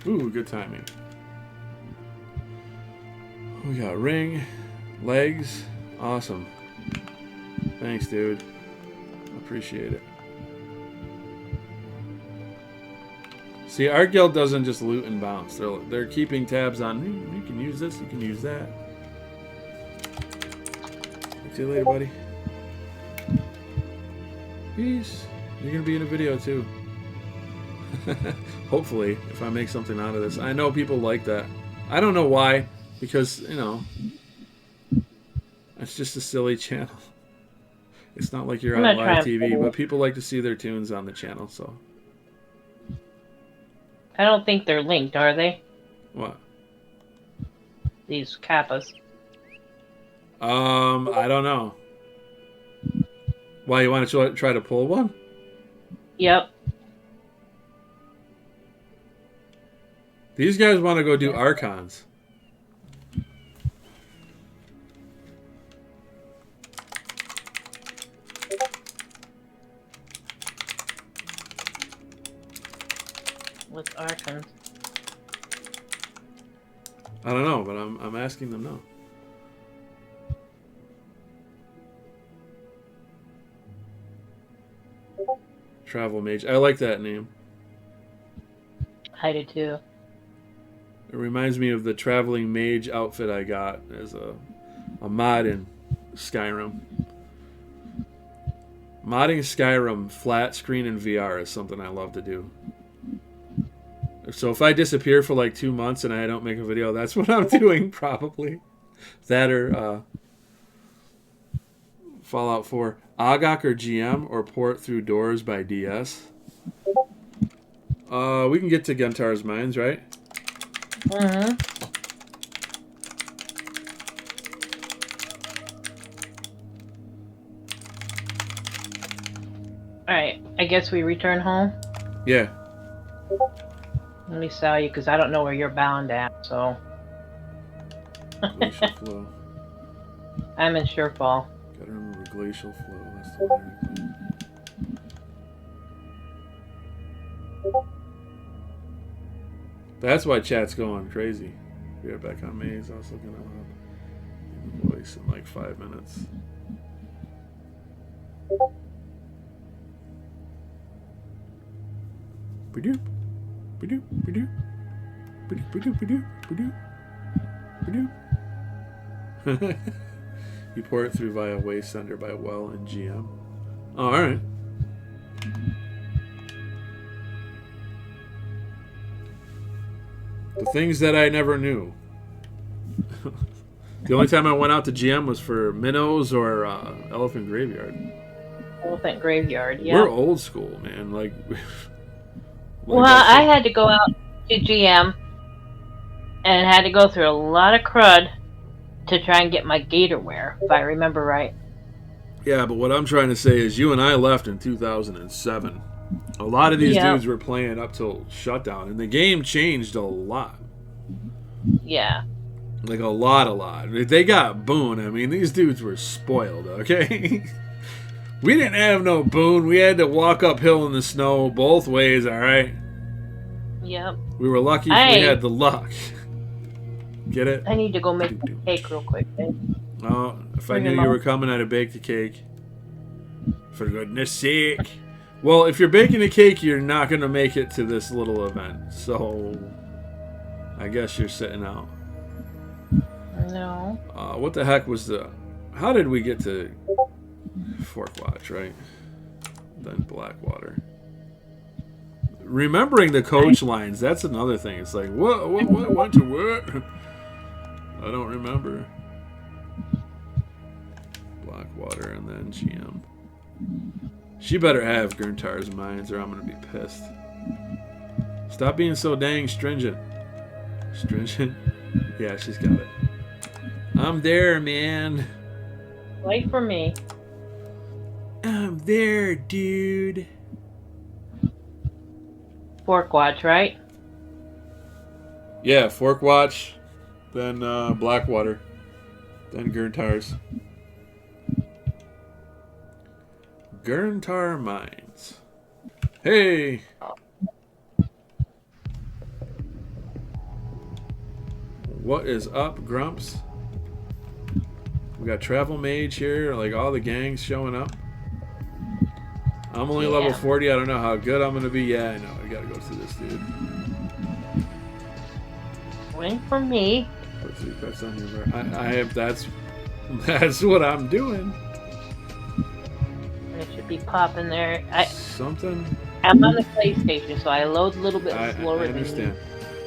Ooh, good timing. We got ring, legs. Awesome. Thanks, dude. Appreciate it. See, our guild doesn't just loot and bounce. They're keeping tabs on, you can use this, you can use that. See you later, buddy. Peace. You're going to be in a video, too. Hopefully, if I make something out of this. I know people like that. I don't know why. Because, you know, it's just a silly channel. It's not like you're on live TV, but people like to see their tunes on the channel, so. I don't think they're linked, are they? What? These kappas. I don't know. Why, you want to try to pull one? Yep. These guys want to go do Archons. What's Archons? I don't know, but I'm asking them now. Travel Mage. I like that name. I do too. It reminds me of the Traveling Mage outfit I got as a mod in Skyrim. Modding Skyrim flat screen and VR is something I love to do. So if I disappear for like 2 months and I don't make a video, that's what I'm doing probably. That or Fallout 4. Agok or GM or Port Through Doors by DS. We can get to Gentar's Mines, right? Mm-hmm. Alright, I guess we return home? Yeah. Let me sell you, because I don't know where you're bound at, so... Glacial Flow. I'm in Surefall. Gotta remember Glacial Flow. That's the word. That's why chat's going crazy. Be right back on Maze. I was looking at voice in like 5 minutes. Ba-doop. Ba-doop. Ba-doop. Ba-doop. Ba-doop. Ba-doop. Ba-doop. Ba-doop. You pour it through via waste sender by well in GM. Oh, all right. The things that I never knew. The only time I went out to GM was for minnows or elephant graveyard. Elephant graveyard, yeah. We're old school, man. Like well, I had to go out to GM and had to go through a lot of crud to try and get my gatorware, if I remember right. Yeah, but what I'm trying to say is you and I left in 2007. A lot of these dudes were playing up till shutdown, and the game changed a lot. Yeah. Like a lot. They got Boone. I mean, these dudes were spoiled, okay? We didn't have no Boone. We had to walk uphill in the snow both ways, all right? Yep. We were lucky we had the luck. Get it? I need to go make a cake real quick, babe. Oh, if I knew you were coming, I'd have baked a cake. For goodness sake. Well, if you're baking a cake, you're not going to make it to this little event. So, I guess you're sitting out. No. What the heck was the... How did we get to Forkwatch, right? Then Blackwater. Remembering the coach lines, that's another thing. It's like, what went to what? I don't remember. Blackwater and then GM. She better have Gurntar's mines or I'm going to be pissed. Stop being so dang stringent. Stringent? Yeah, she's got it. I'm there, man. Wait for me. I'm there, dude. Forkwatch, right? Yeah, Forkwatch, then Blackwater, then Gurntar's. Gurntar Mines. Hey! What is up, Grumps? We got Travel Mage here, like all the gangs showing up. I'm only level 40. I don't know how good I'm going to be. Yeah, I know. I got to go through this, dude. Wait for me. Put 3 pets on here. I have. That's what I'm doing. It should be popping there. Something. I'm on the PlayStation, so I load a little bit slower. I understand.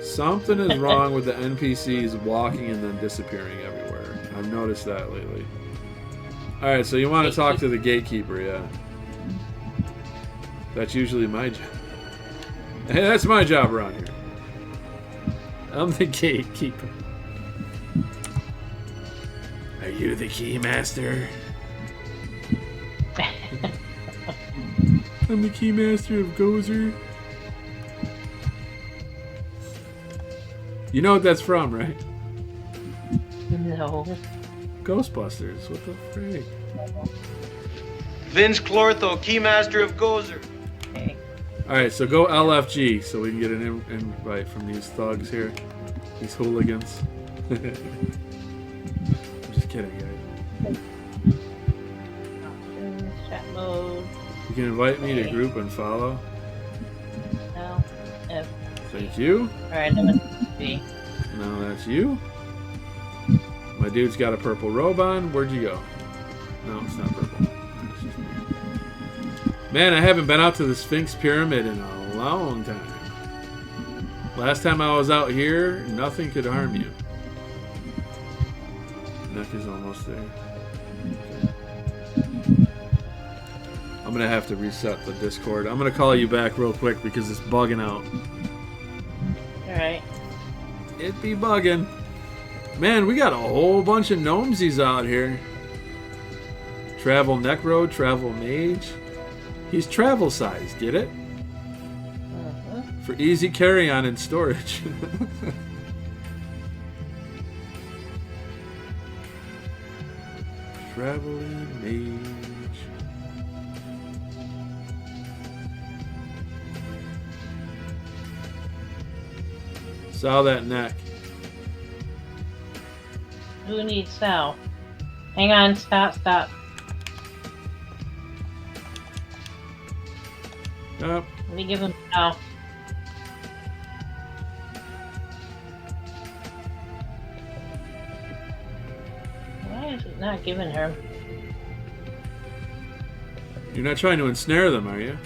Something is wrong with the NPCs walking and then disappearing everywhere. I've noticed that lately. All right, so you want to talk to the gatekeeper, yeah? That's usually my job. Hey, that's my job around here. I'm the gatekeeper. Are you the keymaster? I'm the keymaster of Gozer. You know what that's from, right? No. Ghostbusters. What the frick? Vince Clortho, Keymaster of Gozer. Okay. Alright, so go LFG so we can get an invite from these thugs here. These hooligans. I'm just kidding, guys. Options, chat mode. You can invite me to group and follow. No. F. Thank you. Alright, I'm in B. No, that's you. My dude's got a purple robe on. Where'd you go? No, it's not purple. It's just me. Man, I haven't been out to the Sphinx Pyramid in a long time. Last time I was out here, nothing could harm you. Neck is almost there. Okay. I'm going to have to reset the Discord. I'm going to call you back real quick because it's bugging out. Alright. It be bugging. Man, we got a whole bunch of gnomesies out here. Travel Necro, Travel Mage. He's travel size, get it? For easy carry-on and storage. Traveling Mage. Saw that neck. Who needs Sal? Hang on, stop. Up. Let me give him Sal. Why is it not giving her? You're not trying to ensnare them, are you?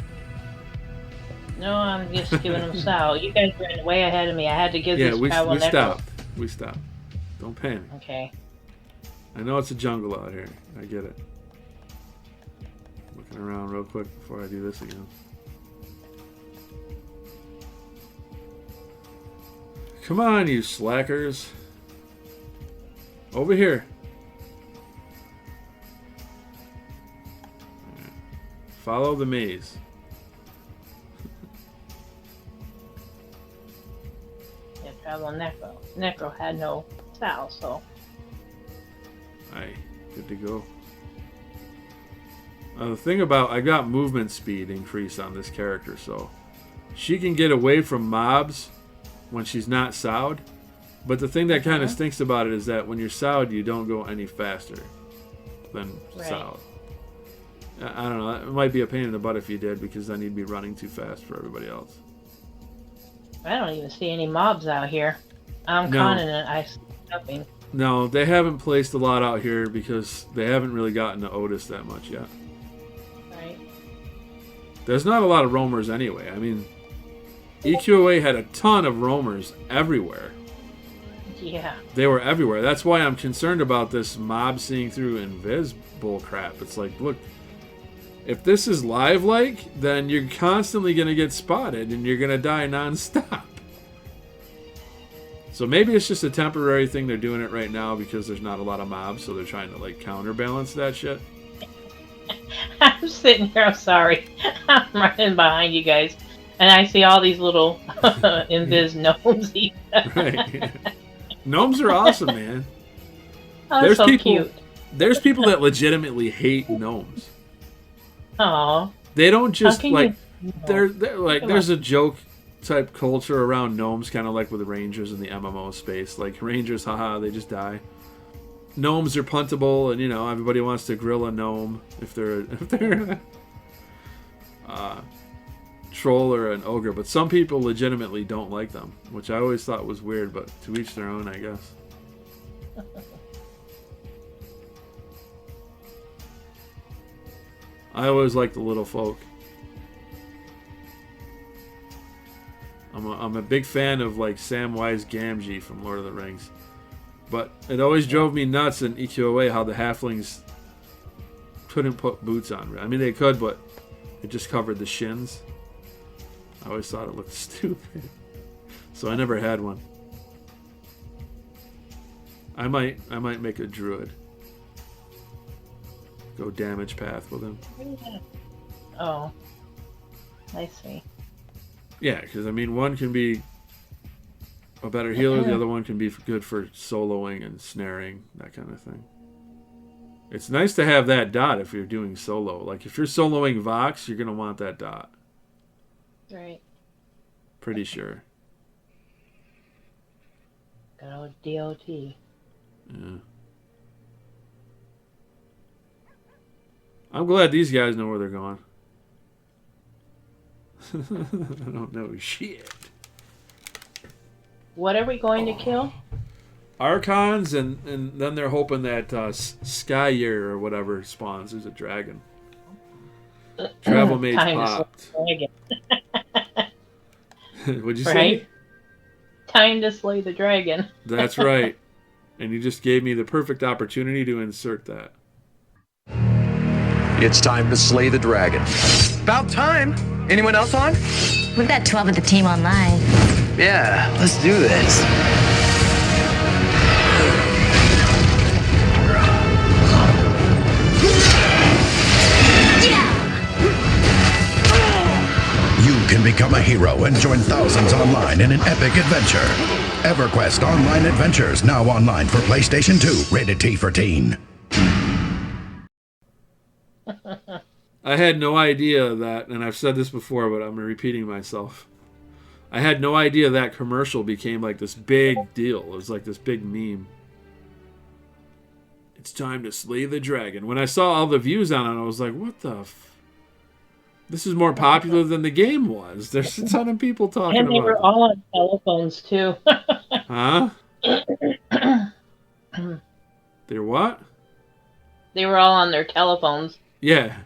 No, I'm just giving them Sal. You guys ran way ahead of me. I had to give this travel we stopped. We stopped. Don't panic. Okay. I know it's a jungle out here. I get it. Looking around real quick before I do this again. Come on, you slackers. Over here. Follow the maze. Yeah, travel Necro. Necro had no Sal, so. Aye, good to go. The thing about, I got movement speed increased on this character, so she can get away from mobs when she's not sowed. But the thing that kind of stinks about it is that when you're sowed, you don't go any faster than sowed. I don't know. It might be a pain in the butt if you did, because then you'd be running too fast for everybody else. I don't even see any mobs out here. I'm conning it. I nothing. No, they haven't placed a lot out here because they haven't really gotten to Otis that much yet. Right. There's not a lot of roamers anyway. I mean, EQOA had a ton of roamers everywhere. Yeah. They were everywhere. That's why I'm concerned about this mob seeing through invis bull crap. It's like, look, if this is live-like, then you're constantly going to get spotted and you're going to die non-stop. So maybe it's just a temporary thing. They're doing it right now because there's not a lot of mobs, so they're trying to like counterbalance that shit. I'm sitting here, I'm sorry. I'm running behind you guys, and I see all these little invis gnomes. Right. Gnomes are awesome, man. Oh, there's so cute. There's people that legitimately hate gnomes. Aw. They don't just like they're like there's a joke type culture around gnomes, kind of like with the rangers in the MMO space. Like rangers, haha, they just die. Gnomes are puntable, and you know everybody wants to grill a gnome if they're troll or an ogre. But some people legitimately don't like them, which I always thought was weird. But to each their own, I guess. I always like the little folk. I'm a big fan of like Samwise Gamgee from Lord of the Rings, but it always drove me nuts in EQOA how the halflings couldn't put boots on. I mean they could, but it just covered the shins. I always thought it looked stupid, so I never had one. I might make a druid. Go damage path with him. Oh, I see. Yeah, because I mean, one can be a better healer, the other one can be good for soloing and snaring, that kind of thing. It's nice to have that dot if you're doing solo. Like if you're soloing Vox, you're gonna want that dot. Right. Pretty sure. Good old DOT. Yeah. I'm glad these guys know where they're going. I don't know shit. What are we going to kill? Archons, and then they're hoping that Skyer or whatever spawns. There's a dragon. Travel Mage popped. What'd you say? Time to slay the dragon. That's right. And you just gave me the perfect opportunity to insert that. It's time to slay the dragon. About time. Anyone else on? We've got 12 of the team online. Yeah, let's do this. You can become a hero and join thousands online in an epic adventure. EverQuest Online Adventures, now online for PlayStation 2, rated T for teen. I had no idea that, and I've said this before, but I'm repeating myself. I had no idea that commercial became like this big deal. It was like this big meme. It's time to slay the dragon. When I saw all the views on it, I was like, what the this is more popular than the game was. There's a ton of people talking about it. And they were all on telephones, too. Huh? They're what? They were all on their telephones. Yeah.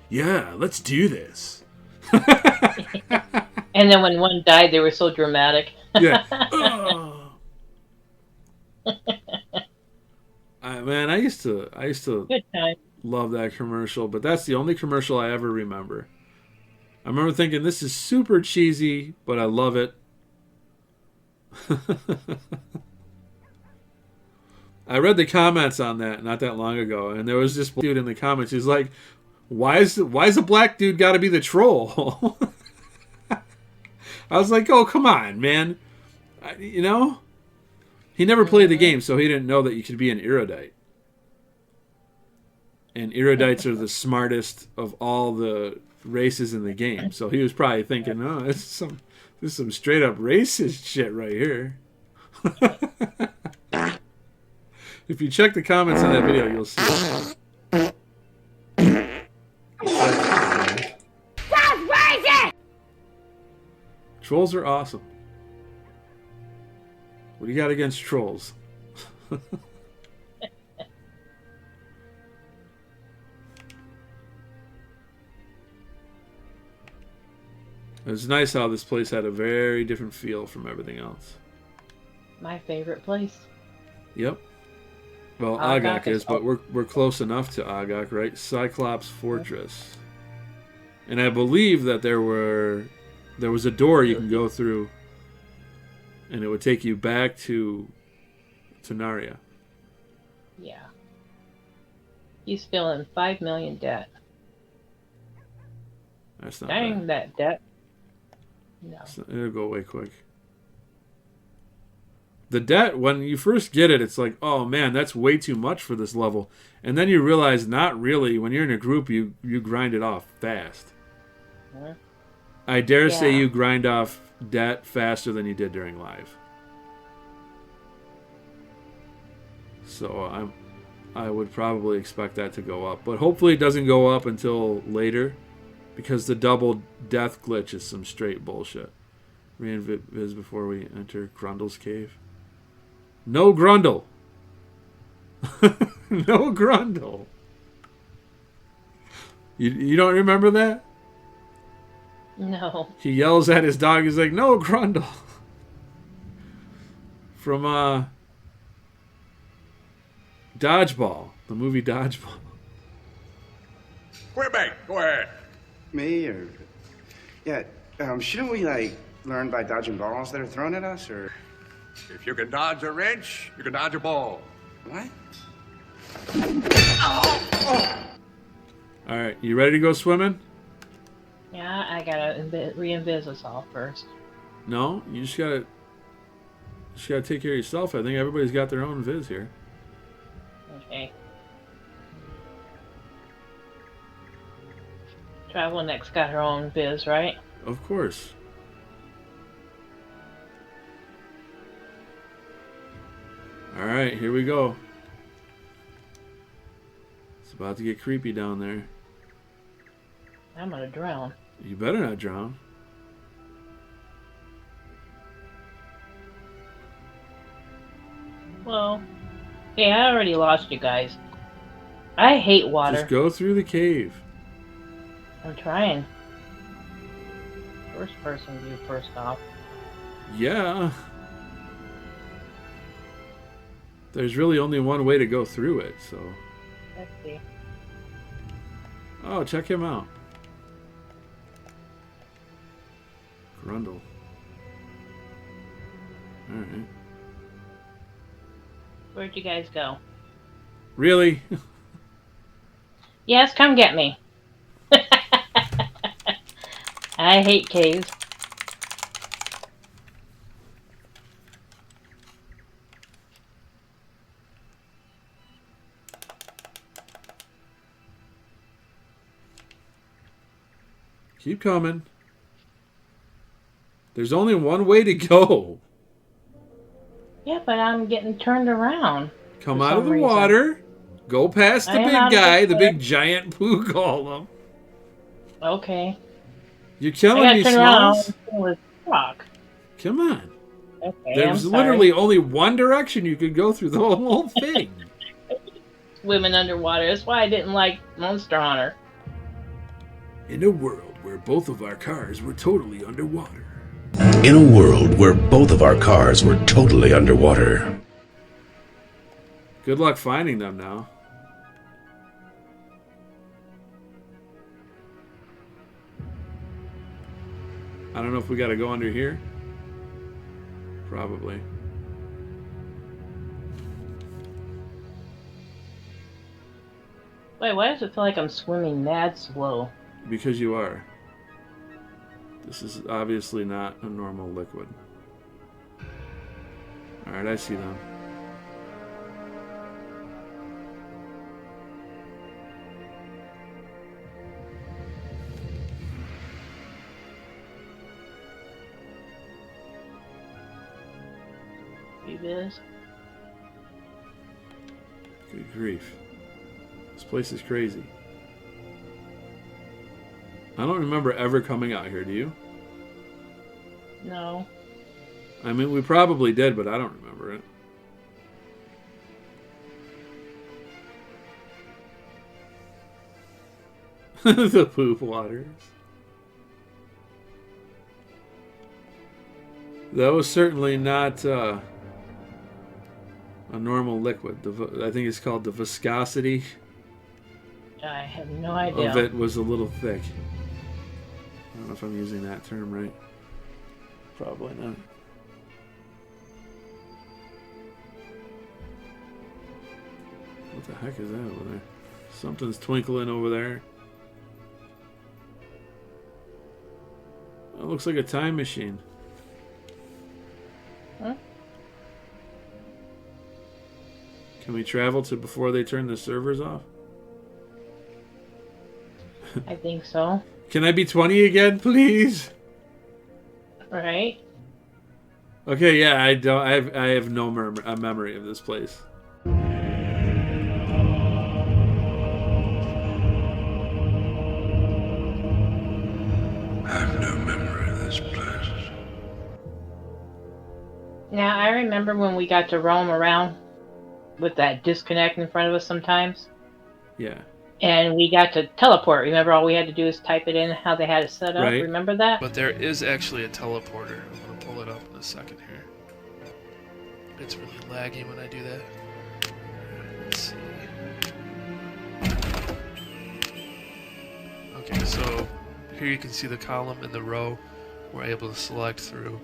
Yeah, let's do this. And then when one died, they were so dramatic. Yeah. Oh. Man, I used to Good time. love that commercial, but that's the only commercial I ever remember. I remember thinking, this is super cheesy, but I love it. I read the comments on that not that long ago, and there was this dude in the comments. He's like, "Why is a black dude got to be the troll?" I was like, "Oh, come on, man! You know, he never played the game, so he didn't know that you could be an erudite. And erudites are the smartest of all the races in the game. So he was probably thinking, oh, this is some straight up racist shit right here." If you check the comments on that video, you'll see it. That's racist! Trolls are awesome. What do you got against trolls? It's nice how this place had a very different feel from everything else. My favorite place. Yep. Well, Agak Agak is, but we're close enough to Agak, right? Cyclops Fortress. And I believe that there was a door you can go through, and it would take you back to Naria. Yeah. He's feeling 5 million debt. That's not Dang, bad. that debt. No. So it'll go away quick. The debt, when you first get it, it's like, oh man, that's way too much for this level. And then you realize, not really. When you're in a group, you grind it off fast. Huh? I dare say you grind off debt faster than you did during live. So I would probably expect that to go up. But hopefully it doesn't go up until later, because the double death glitch is some straight bullshit. Reinvis before we enter Grundle's cave. No Grundle. No Grundle. You don't remember that? No. He yells at his dog. He's like, "No Grundle." From Dodgeball, the movie Dodgeball. Quebec, go ahead. Me or yeah? Shouldn't we like learn by dodging balls that are thrown at us, or? If you can dodge a wrench, you can dodge a ball. What? All right, you ready to go swimming? Yeah, I gotta re-invis us all first. No, you just gotta take care of yourself. I think everybody's got their own viz here. Okay. Travel Next got her own viz, right? Of course. All right, here we go. It's about to get creepy down there. I'm gonna drown. You better not drown. Well, hey, I already lost you guys. I hate water. Just go through the cave. I'm trying. First person view first off. Yeah. There's really only one way to go through it, so. Let's see. Oh, check him out. Grundle. Alright. Where'd you guys go? Really? Yes, come get me. I hate caves. Keep coming. There's only one way to go. Yeah, but I'm getting turned around. Come out of the water. Go past the big guy, the big giant poo golem. Okay. You're killing me, Smalls. With rock. Come on. Okay, There's literally only one direction you could go through the whole thing. swimming underwater. That's why I didn't like Monster Hunter. In a world where both of our cars were totally underwater. In a world where both of our cars were totally underwater. Good luck finding them now. I don't know if we got to go under here. Probably. Wait, why does it feel like I'm swimming mad slow? Because you are. This is obviously not a normal liquid. Alright, I see them. Is. Good grief. This place is crazy. I don't remember ever coming out here, do you? No. I mean, we probably did, but I don't remember it. The poop waters. That was certainly not a normal liquid. I think it's called the viscosity. I have no idea. Of it was a little thick. I don't know if I'm using that term right. Probably not. What the heck is that over there? Something's twinkling over there. It looks like a time machine. Huh? Can we travel to before they turn the servers off? I think so. Can I be 20 again, please? Right. Okay, yeah, I don't. I have no memory of this place. I have no memory of this place. Now, I remember when we got to roam around with that disconnect in front of us sometimes. Yeah. And we got to teleport. Remember, all we had to do is type it in, how they had it set up? Right. Remember that? But there is actually a teleporter. I'm going to pull it up in a second here. It's really laggy when I do that. Let's see. Okay, so here you can see the column and the row we're able to select through.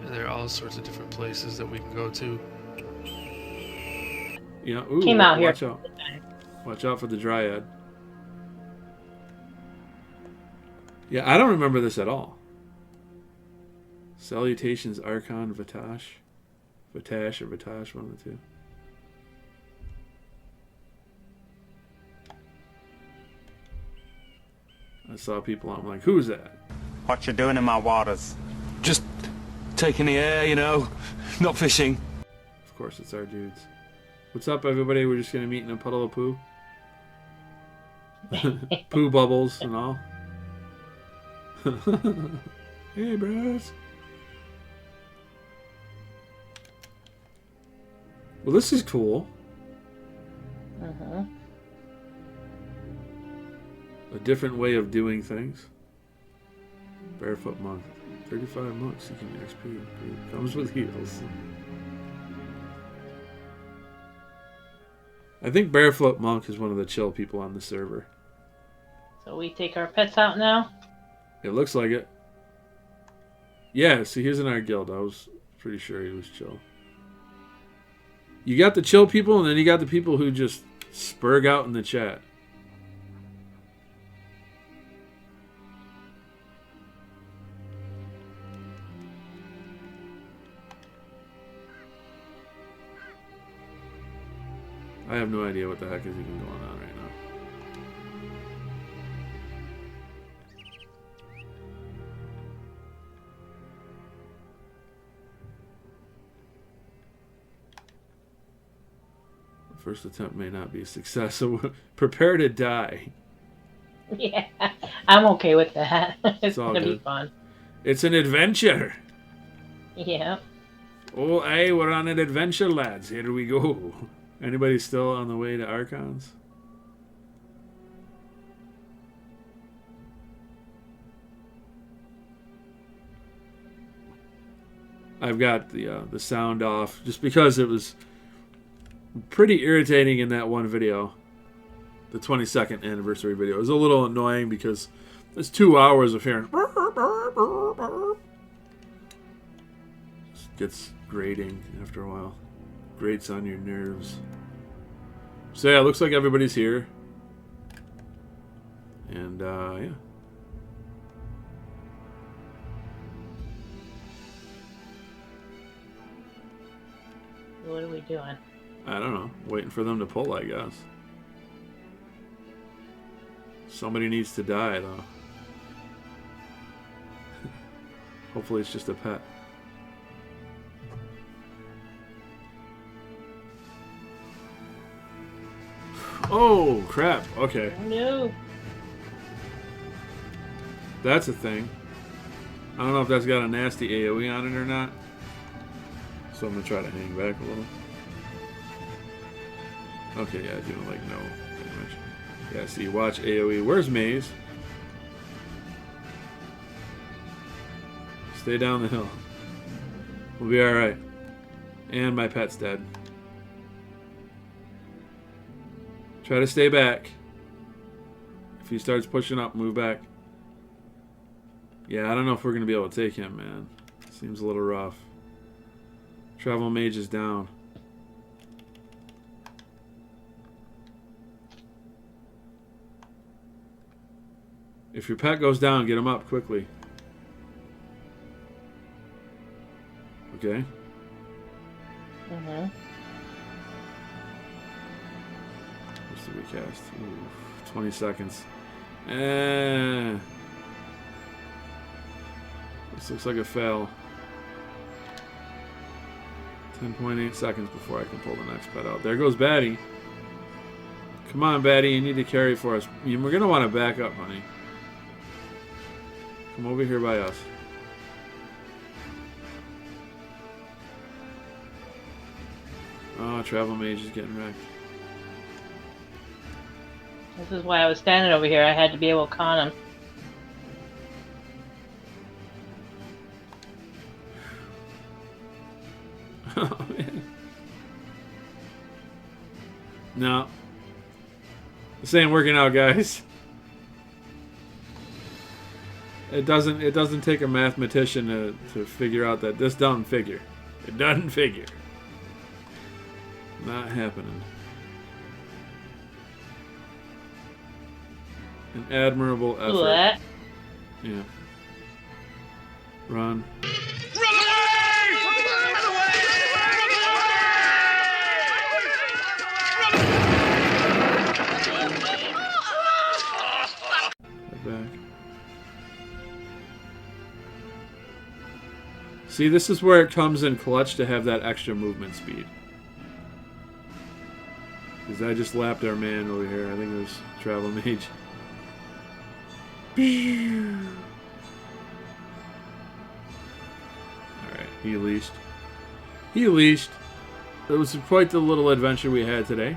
And there are all sorts of different places that we can go to. You know, ooh, Came out watch here. out. Watch out for the dryad. Yeah, I don't remember this at all. Salutations, Archon, Vatash. Vatash or Vatash, one of the two. I saw people, I'm like, who's that? What you doing in my waters? Just taking the air, you know, not fishing. Of course, it's our dudes. What's up, everybody? We're just going to meet in a puddle of poo. Poo bubbles and all. Hey, bros. Well, this is cool. Uh-huh. A different way of doing things. Barefoot monk. 35 monks seeking XP. Comes with heals. I think Barefoot Monk is one of the chill people on the server. So we take our pets out now? It looks like it. Yeah, see, he's in our guild. I was pretty sure he was chill. You got the chill people, and then you got the people who just spurg out in the chat. I have no idea what the heck is even going on right now. The first attempt may not be a success, so prepare to die. Yeah, I'm okay with that. It's all gonna be good. fun. It's an adventure. Yeah. Oh, aye, we're on an adventure, lads. Here we go. Anybody still on the way to Archons? I've got the sound off just because it was pretty irritating in that one video, the 22nd anniversary video. It was a little annoying because it's 2 hours of hearing. Just gets grating after a while. Grates on your nerves. So yeah, it looks like everybody's here. And yeah. What are we doing? I don't know. Waiting for them to pull, I guess. Somebody needs to die, though. Hopefully it's just a pet. Oh, crap. Okay. No. That's a thing. I don't know if that's got a nasty AoE on it or not. So I'm going to try to hang back a little. Okay, yeah, doing like no damage. Yeah, see, watch AoE. Where's Maze? Stay down the hill. We'll be alright. And my pet's dead. Try to stay back. If he starts pushing up, move back. Yeah, I don't know if we're going to be able to take him, man. Seems a little rough. Travel mage is down. If your pet goes down, get him up quickly. Okay. Mm-hmm. What's the recast? Ooh, 20 seconds. This looks like a fail. 10.8 seconds before I can pull the next pet out. There goes Batty. Come on, Batty, you need to carry for us. We're going to want to back up, honey. Come over here by us. Oh, Travel Mage is getting wrecked. This is why I was standing over here. I had to be able to con him. Oh, man. No. This ain't working out, guys. It doesn't take a mathematician to figure out that this doesn't figure. It doesn't figure. Not happening. An admirable effort. What? Yeah. Run. Back. See, this is where it comes in clutch to have that extra movement speed. Because I just lapped our man over here. I think it was Travel Mage. Alright, he leashed. He leashed. It was quite the little adventure we had today.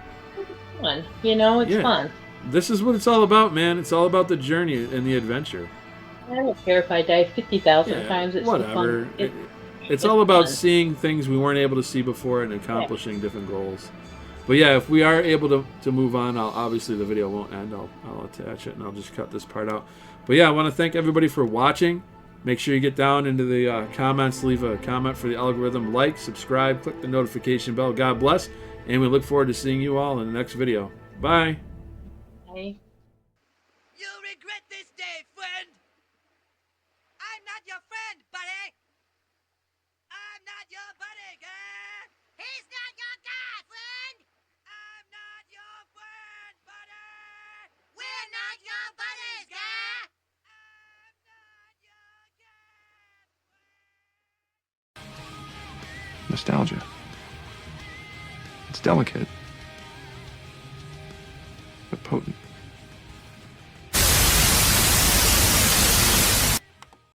Fun. You know, it's fun. This is what it's all about, man. It's all about the journey and the adventure. I don't care if I die 50,000 times. It's whatever. Fun. It's all about fun. seeing things we weren't able to see before and accomplishing different goals. But yeah, if we are able to move on, obviously the video won't end. I'll attach it and I'll just cut this part out. But yeah, I want to thank everybody for watching. Make sure you get down into the comments, leave a comment for the algorithm, like, subscribe, click the notification bell. God bless, and we look forward to seeing you all in the next video. Bye. Bye. You'll regret this day, friend. I'm not your friend, buddy. I'm not your buddy, guy. He's not your guy, friend. I'm not your friend, buddy. We're not your buddies, guy. Nostalgia. It's delicate.